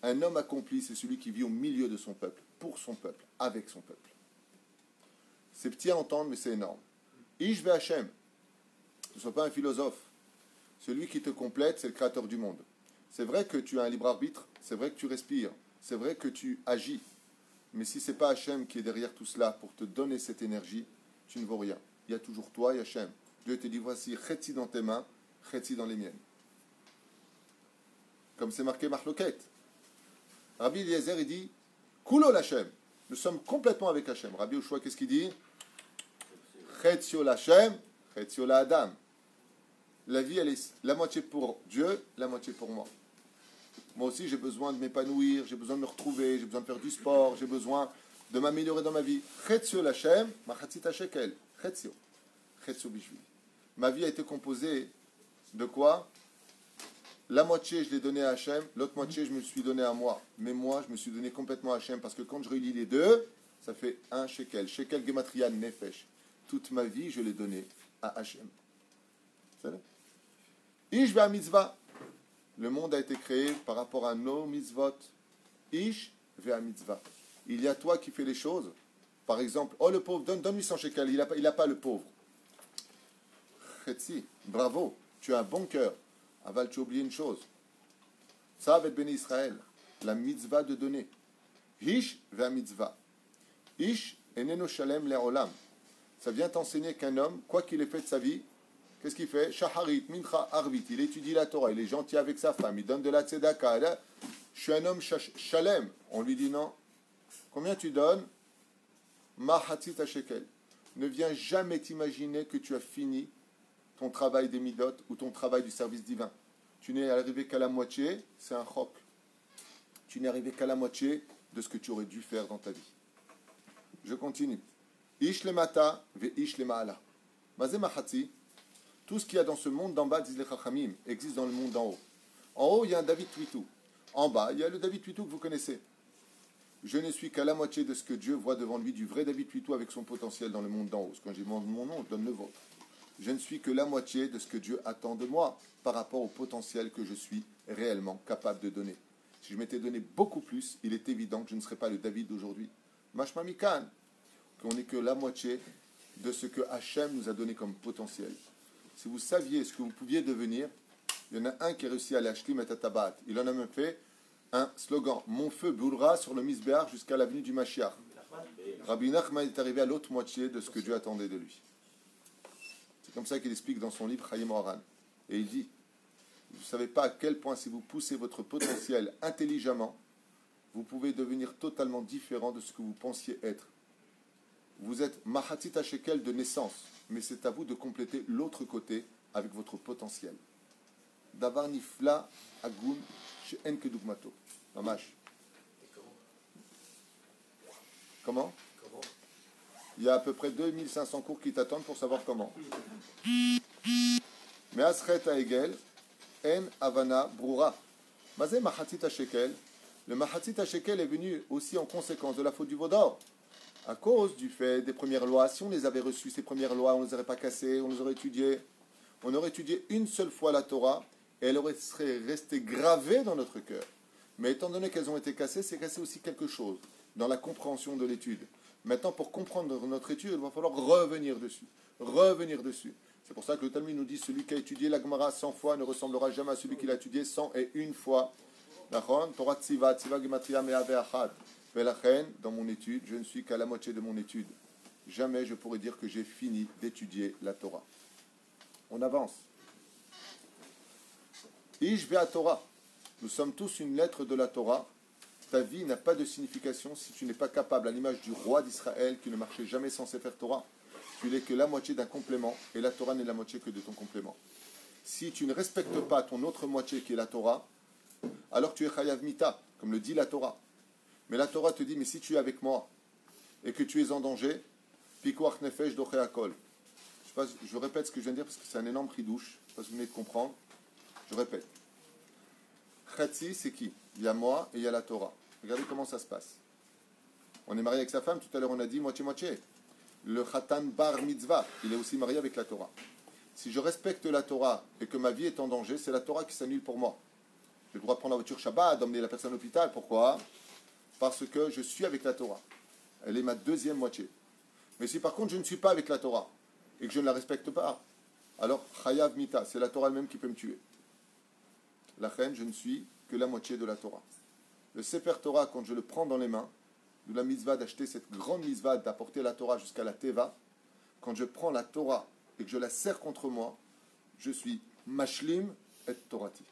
un homme accompli, c'est celui qui vit au milieu de son peuple, pour son peuple, avec son peuple. C'est petit à entendre, mais c'est énorme. Ish ve Hashem, ne sois pas un philosophe. Celui qui te complète, c'est le créateur du monde. C'est vrai que tu as un libre arbitre, c'est vrai que tu respires, c'est vrai que tu agis. Mais si ce n'est pas Hachem qui est derrière tout cela pour te donner cette énergie, tu ne vaux rien. Il y a toujours toi et Hachem. Dieu te dit, voici, Chetzi dans tes mains, Chetzi dans les miennes. Comme c'est marqué Marloquet. Rabbi Eliezer, il dit, Kulo l'Hachem. Nous sommes complètement avec Hachem. Rabbi Yoshua, qu'est-ce qu'il dit? Chetzio l'Hachem, Chetzio l'Adam. La vie, elle est la moitié pour Dieu, la moitié pour moi. Moi aussi, j'ai besoin de m'épanouir, j'ai besoin de me retrouver, j'ai besoin de faire du sport, j'ai besoin de m'améliorer dans ma vie. Chetzio l'Hachem, Machatzit Shekel. Chetzio. Chetzio bishvili. Ma vie a été composée de quoi? La moitié, je l'ai donnée à Hachem, l'autre moitié, je me suis donné à moi. Mais moi, je me suis donné complètement à Hachem, parce que quand je réunis les deux, ça fait un shekel. Shekel gematria nefesh. Toute ma vie, je l'ai donnée à Hachem. Ish ve'a mitzvah. Le monde a été créé par rapport à nos mitzvot. Ish ve'a mitzvah. Il y a toi qui fais les choses. Par exemple, oh le pauvre, donne-lui 100 shekels. Il n'a pas le pauvre. Chetzi, bravo. tu as un bon cœur. Aval, tu as oublié une chose. Ça, avec Béni Israël, la mitzvah de donner. Hish va mitzvah. Ish eneno shalem le'olam. Ça vient t'enseigner qu'un homme, quoi qu'il ait fait de sa vie, qu'est-ce qu'il fait? Shaharit, mincha, arvit. Il étudie la Torah, il est gentil avec sa femme, il donne de la tzedaka. Là, je suis un homme shalem. On lui dit non. Combien tu donnes? Mahatzit shekel. Ne viens jamais t'imaginer que tu as fini ton travail des midot ou ton travail du service divin. Tu n'es arrivé qu'à la moitié, c'est un chok. Tu n'es arrivé qu'à la moitié de ce que tu aurais dû faire dans ta vie. Je continue. Ish le mata ve ish le ma'ala. Mazé mahatzi. Tout ce qu'il y a dans ce monde d'en bas, disent les Chachamim, existe dans le monde d'en haut. En haut, il y a un David Twitou. En bas, il y a le David Twitou que vous connaissez. Je ne suis qu'à la moitié de ce que Dieu voit devant lui, du vrai David Twitou avec son potentiel dans le monde d'en haut. Parce que quand j'ai mon nom, je donne le vôtre. Je ne suis que la moitié de ce que Dieu attend de moi par rapport au potentiel que je suis réellement capable de donner. Si je m'étais donné beaucoup plus, il est évident que je ne serais pas le David d'aujourd'hui. Mashma Mikan, qu'on n'est que la moitié de ce que Hachem nous a donné comme potentiel. Si vous saviez ce que vous pouviez devenir, il y en a un qui a réussi à aller acheter Metatabat. Il en a même fait un slogan. Mon feu brûlera sur le Misbéar jusqu'à l'avenue du Mashiach. Rabbi Nachman est arrivé à l'autre moitié de ce que Dieu attendait de lui. C'est comme ça qu'il explique dans son livre Chayim Oharan. Et il dit, vous ne savez pas à quel point si vous poussez votre potentiel intelligemment, vous pouvez devenir totalement différent de ce que vous pensiez être. Vous êtes Mahatzit Shekel de naissance, mais c'est à vous de compléter l'autre côté avec votre potentiel. Davar nifla agun she'en kedugmato. Mamash. Comment? Il y a à peu près 2500 cours qui t'attendent pour savoir comment. Mais Asret Haegel, En Havana Brura. Mazé Mahatzit Shekel. Le Mahatzit Shekel est venu aussi en conséquence de la faute du veau d'or. À cause du fait des premières lois, si on les avait reçues, ces premières lois, on ne les aurait pas cassées, on les aurait étudiées. On aurait étudié une seule fois la Torah et elle serait restée gravée dans notre cœur. Mais étant donné qu'elles ont été cassées, c'est cassé aussi quelque chose dans la compréhension de l'étude. Maintenant, pour comprendre notre étude, il va falloir revenir dessus. Revenir dessus. C'est pour ça que le Talmud nous dit celui qui a étudié la Gemara 100 fois ne ressemblera jamais à celui qui l'a étudié 101 fois. Torah Tziva, Tziva Gematria Me'ave Achad. Dans mon étude, je ne suis qu'à la moitié de mon étude. Jamais je pourrais dire que j'ai fini d'étudier la Torah. On avance. Ish ve'a Torah. Nous sommes tous une lettre de la Torah. Ta vie n'a pas de signification si tu n'es pas capable, à l'image du roi d'Israël qui ne marchait jamais sans Sefer Torah. Tu n'es que la moitié d'un complément et la Torah n'est la moitié que de ton complément. Si tu ne respectes pas ton autre moitié qui est la Torah, alors tu es Chayav Mita, comme le dit la Torah. Mais la Torah te dit, mais si tu es avec moi et que tu es en danger, Pikuach Nefesh Doche Akol. Je répète ce que je viens de dire parce que c'est un énorme chidouche. Je ne sais pas si vous venez de comprendre. Je répète. Chatzi, c'est qui? Il y a moi et il y a la Torah. Regardez comment ça se passe. On est marié avec sa femme, tout à l'heure on a dit moitié-moitié. Le Khatan Bar Mitzvah, il est aussi marié avec la Torah. Si je respecte la Torah et que ma vie est en danger, c'est la Torah qui s'annule pour moi. J'ai le droit de prendre la voiture Shabbat, d'emmener la personne à l'hôpital. Pourquoi? Parce que je suis avec la Torah. Elle est ma deuxième moitié. Mais si par contre je ne suis pas avec la Torah et que je ne la respecte pas, alors Chayav Mita, c'est la Torah elle-même qui peut me tuer. La reine, je ne suis que la moitié de la Torah. Le Sefer Torah, quand je le prends dans les mains, de la mitzvah d'acheter cette grande mitzvah d'apporter la Torah jusqu'à la Teva, quand je prends la Torah et que je la serre contre moi, je suis Mashlim et Torati.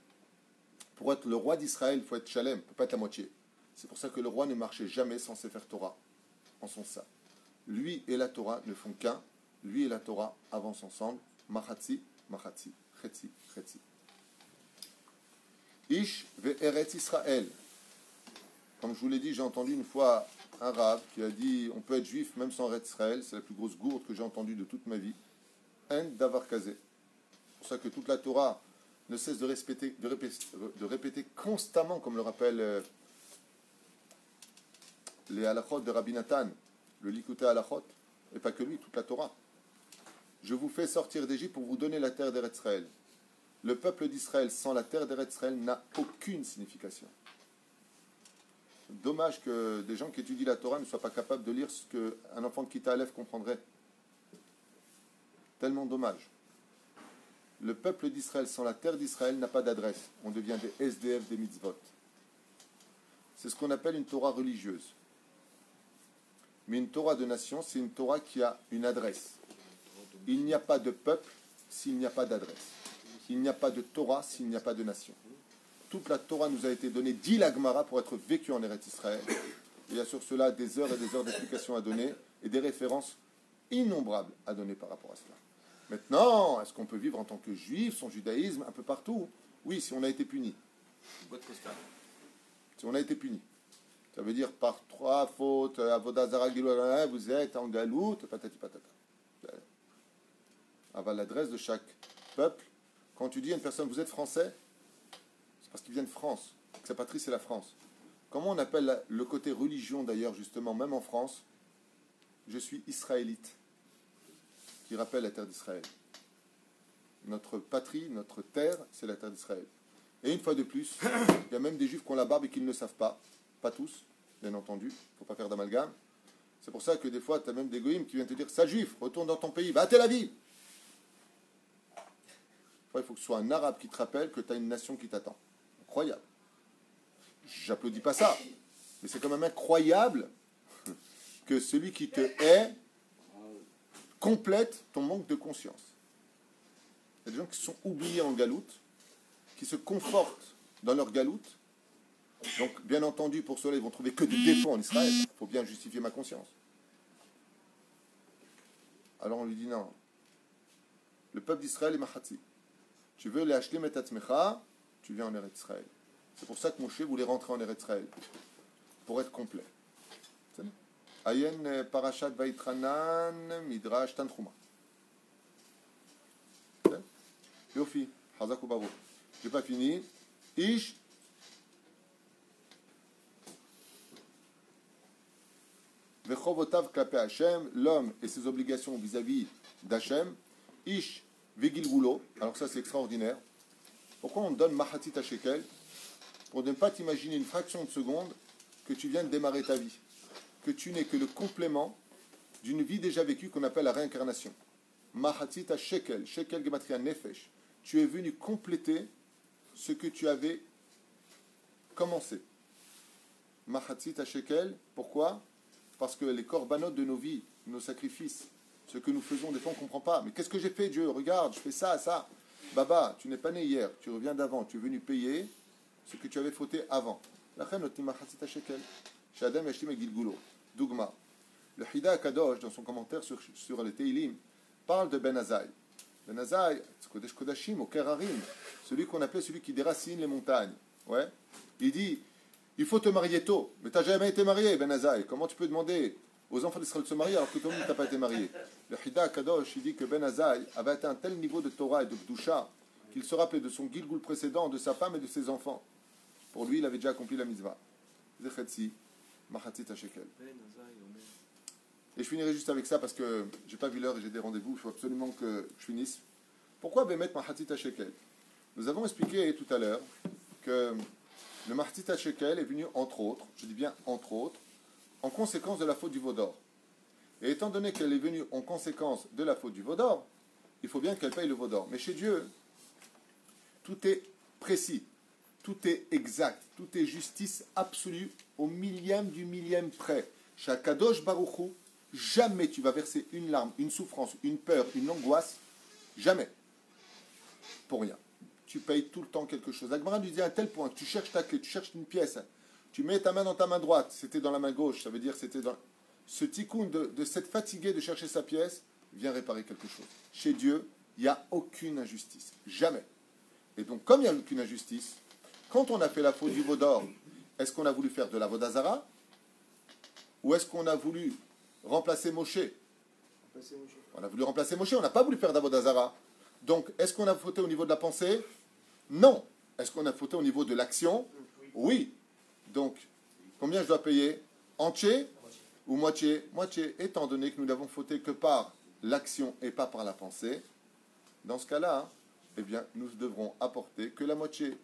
Pour être le roi d'Israël, il faut être Shalem, il ne peut pas être la moitié. C'est pour ça que le roi ne marchait jamais sans Sefer Torah en son sein. Lui et la Torah ne font qu'un. Lui et la Torah avancent ensemble. Machatzi, Machatzi, Chetzi, Chetzi. Ish ve'eretz Israël. Comme je vous l'ai dit, j'ai entendu une fois un rave qui a dit on peut être juif même sans Eretz Israël. C'est la plus grosse gourde que j'ai entendue de toute ma vie. En davar kazé. C'est pour ça que toute la Torah ne cesse de répéter constamment, comme le rappellent les halachot de Rabbi Nathan, le Likutei halachot, et pas que lui, toute la Torah. Je vous fais sortir d'Égypte pour vous donner la terre d'Eretz Israël. Le peuple d'Israël sans la terre d'Eretz Israël n'a aucune signification. Dommage que des gens qui étudient la Torah ne soient pas capables de lire ce qu'un enfant de Kita Aleph comprendrait. Tellement dommage. le peuple d'Israël sans la terre d'Israël n'a pas d'adresse. On devient des SDF des mitzvot. C'est ce qu'on appelle une Torah religieuse. Mais une Torah de nation, c'est une Torah qui a une adresse. Il n'y a pas de peuple s'il n'y a pas d'adresse. Il n'y a pas de Torah s'il n'y a pas de nation. Toute la Torah nous a été donnée, dit la Gemara, pour être vécue en Eretz Israël. Il y a sur cela des heures et des heures d'explications à donner et des références innombrables à donner par rapport à cela. Maintenant, est-ce qu'on peut vivre en tant que juif, son judaïsme, un peu partout? Oui, si on a été puni. Si on a été puni. Ça veut dire par 3 fautes, avodah zara, vous êtes en galoute, patati patata. Avant l'adresse de chaque peuple, quand tu dis à une personne, vous êtes français, c'est parce qu'il vient de France, que sa patrie c'est la France. Comment on appelle le côté religion d'ailleurs, justement, même en France? Je suis israélite, qui rappelle la terre d'Israël. Notre patrie, notre terre, c'est la terre d'Israël. Et une fois de plus, il y a même des juifs qui ont la barbe et qui ne le savent pas. Pas tous, bien entendu, il ne faut pas faire d'amalgame. C'est pour ça que des fois, tu as même des goïms qui viennent te dire, sale juif, retourne dans ton pays, va à Tel Aviv. Il faut que ce soit un arabe qui te rappelle que tu as une nation qui t'attend. Incroyable. J'applaudis pas ça, mais c'est quand même incroyable que celui qui te hait complète ton manque de conscience. Il y a des gens qui se sont oubliés en galoute, qui se confortent dans leur galoute. Donc, bien entendu, pour cela, ils vont trouver que des défauts en Israël. Il faut bien justifier ma conscience. Alors on lui dit non. Le peuple d'Israël est Mahatzi. Tu veux les acheter, metatzmecha, tu viens en Eretz Israël. C'est pour ça que Moshe voulait rentrer en Eretz Israël, pour être complet. Ayen Parashat Vaitranan Midrash Tanchuma. Yofi, Hazak Ubavo. J'ai pas fini. Ish. Vechovotav Klape Hashem, l'homme et ses obligations vis-à-vis d'Hashem. Ish Vegilgulo. Alors ça c'est extraordinaire. Pourquoi on donne Mahatit à Shekel? Pour ne pas t'imaginer une fraction de seconde que tu viens de démarrer ta vie. Que tu n'es que le complément d'une vie déjà vécue qu'on appelle la réincarnation. Mahatit à Shekel. Shekel Gematria Nefesh. Tu es venu compléter ce que tu avais commencé. Mahatit à Shekel. Pourquoi? Parce que les corbanotes de nos vies, nos sacrifices, ce que nous faisons, des fois on ne comprend pas. Mais qu'est-ce que j'ai fait, Dieu? Regarde, je fais ça, ça. Baba, tu n'es pas né hier, tu reviens d'avant, tu es venu payer ce que tu avais fauté avant. La reine Mahatit à Shekel. Shadam Yashim et Gilgulo. Dougma. Le Hida Kadosh, dans son commentaire sur le Teilim, parle de Ben Azaï. Ben Azaï, Kodesh Kodashim, au Kerarim, celui qu'on appelait celui qui déracine les montagnes. Ouais. Il dit, il faut te marier tôt. Mais tu n'as jamais été marié, Ben Azaï. Comment tu peux demander aux enfants d'Israël de se marier alors que toi-même tu n'as pas été marié? Le Hida Kadosh, il dit que Ben Azaï avait atteint un tel niveau de Torah et de Kdusha qu'il se rappelait de son Gilgul précédent, de sa femme et de ses enfants. Pour lui, il avait déjà accompli la mitzvah. Zechetzi. Mahatit Shekel. Et je finirai juste avec ça parce que j'ai pas vu l'heure et j'ai des rendez-vous. Il faut absolument que je finisse. Pourquoi Bémet Mahatit Shekel? Nous avons expliqué tout à l'heure que le Mahatit Shekel est venu entre autres, je dis bien entre autres, en conséquence de la faute du veau d'or. Et étant donné qu'elle est venue en conséquence de la faute du veau d'or, il faut bien qu'elle paye le veau d'or. Mais chez Dieu, tout est précis. Tout est exact, tout est justice absolue au millième du millième près. Chez Kadosh Baruch Hu, jamais tu vas verser une larme, une souffrance, une peur, une angoisse, jamais. Pour rien. Tu payes tout le temps quelque chose. Agmara lui dit à un tel point que tu cherches ta clé, tu cherches une pièce, tu mets ta main dans ta main droite, c'était dans la main gauche, ça veut dire c'était dans... Ce tikkun de s'être fatigué de chercher sa pièce vient réparer quelque chose. Chez Dieu, il n'y a aucune injustice. Jamais. Et donc, comme il n'y a aucune injustice, quand on a fait la faute du veau d'or, est-ce qu'on a voulu faire de la vodazara? Ou est-ce qu'on a voulu remplacer Moshe? On a voulu remplacer Moshe, on n'a pas voulu faire de la vodazara. Donc, est-ce qu'on a fauté au niveau de la pensée? Non. Est-ce qu'on a fauté au niveau de l'action? Oui. Donc, combien je dois payer? Entier ou moitié? Moitié. Étant donné que nous n'avons fauté que par l'action et pas par la pensée, dans ce cas-là, eh bien, nous devrons apporter que la moitié.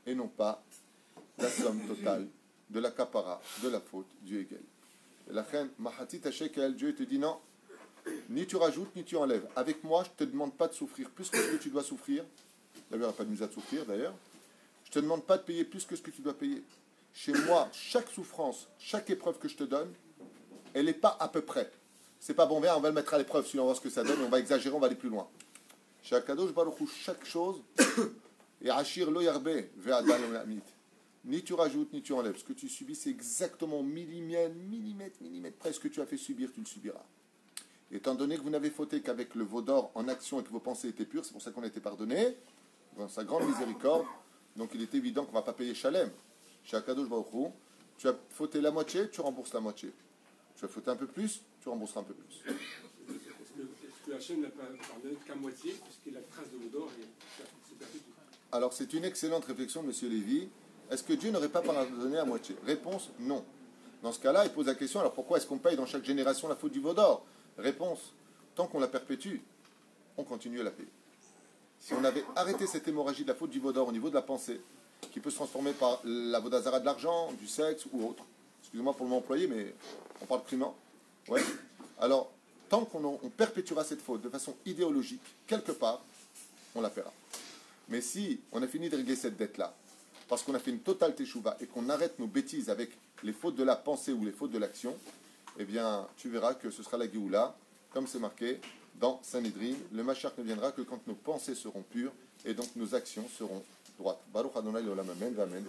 Et non pas la somme totale de la kapara, de la faute du Hegel. Et la reine Mahatit Shekel, Dieu te dit non, Ni tu rajoutes, ni tu enlèves. Avec moi, je ne te demande pas de souffrir plus que ce que tu dois souffrir. D'ailleurs, il n'y a pas de misère de souffrir, d'ailleurs. Je ne te demande pas de payer plus que ce que tu dois payer. Chez moi, chaque souffrance, chaque épreuve que je te donne, elle n'est pas à peu près. C'est pas bon, viens, on va le mettre à l'épreuve, sinon on va voir ce que ça donne, et on va exagérer, on va aller plus loin. Chez Akadosh Baruch Hu, chaque chose, et Achir lo yarbe, ve'adal lo yamit. Ni tu rajoutes, ni tu enlèves. Ce que tu subis, c'est exactement millimètre près ce que tu as fait subir, tu le subiras. Étant donné que vous n'avez fauté qu'avec le veau d'or en action et que vos pensées étaient pures, c'est pour ça qu'on a été pardonné, dans sa grande miséricorde, donc il est évident qu'on ne va pas payer Shalem. Chez Akadosh Baruch Hu, tu as fauté la moitié, tu rembourses la moitié. Tu as fauté un peu plus, tu rembourseras un peu plus. Est-ce que Hachem n'a pas pardonné qu'à moitié, puisqu'il a la trace de veau d'or et c'est perpétué? Alors c'est une excellente réflexion de M. Lévy. Est-ce que Dieu n'aurait pas pardonné à moitié? Réponse, non. Dans ce cas-là, il pose la question, alors pourquoi est-ce qu'on paye dans chaque génération la faute du veau d'or? Réponse, tant qu'on la perpétue, on continue à la payer. Si on avait arrêté cette hémorragie de la faute du veau d'or au niveau de la pensée, qui peut se transformer par la vodazara de l'argent, du sexe ou autre, excusez-moi pour le mot employé, mais on parle crûment, ouais. Alors, tant qu'on perpétuera cette faute de façon idéologique, quelque part, on la paiera. Mais si on a fini de régler cette dette-là, parce qu'on a fait une totale teshuva et qu'on arrête nos bêtises avec les fautes de la pensée ou les fautes de l'action, eh bien, tu verras que ce sera la Géoula, comme c'est marqué dans Sanhedrin. Le Mashiach ne viendra que quand nos pensées seront pures et donc nos actions seront droites. Baruch Adonai Leolam, amen, amen.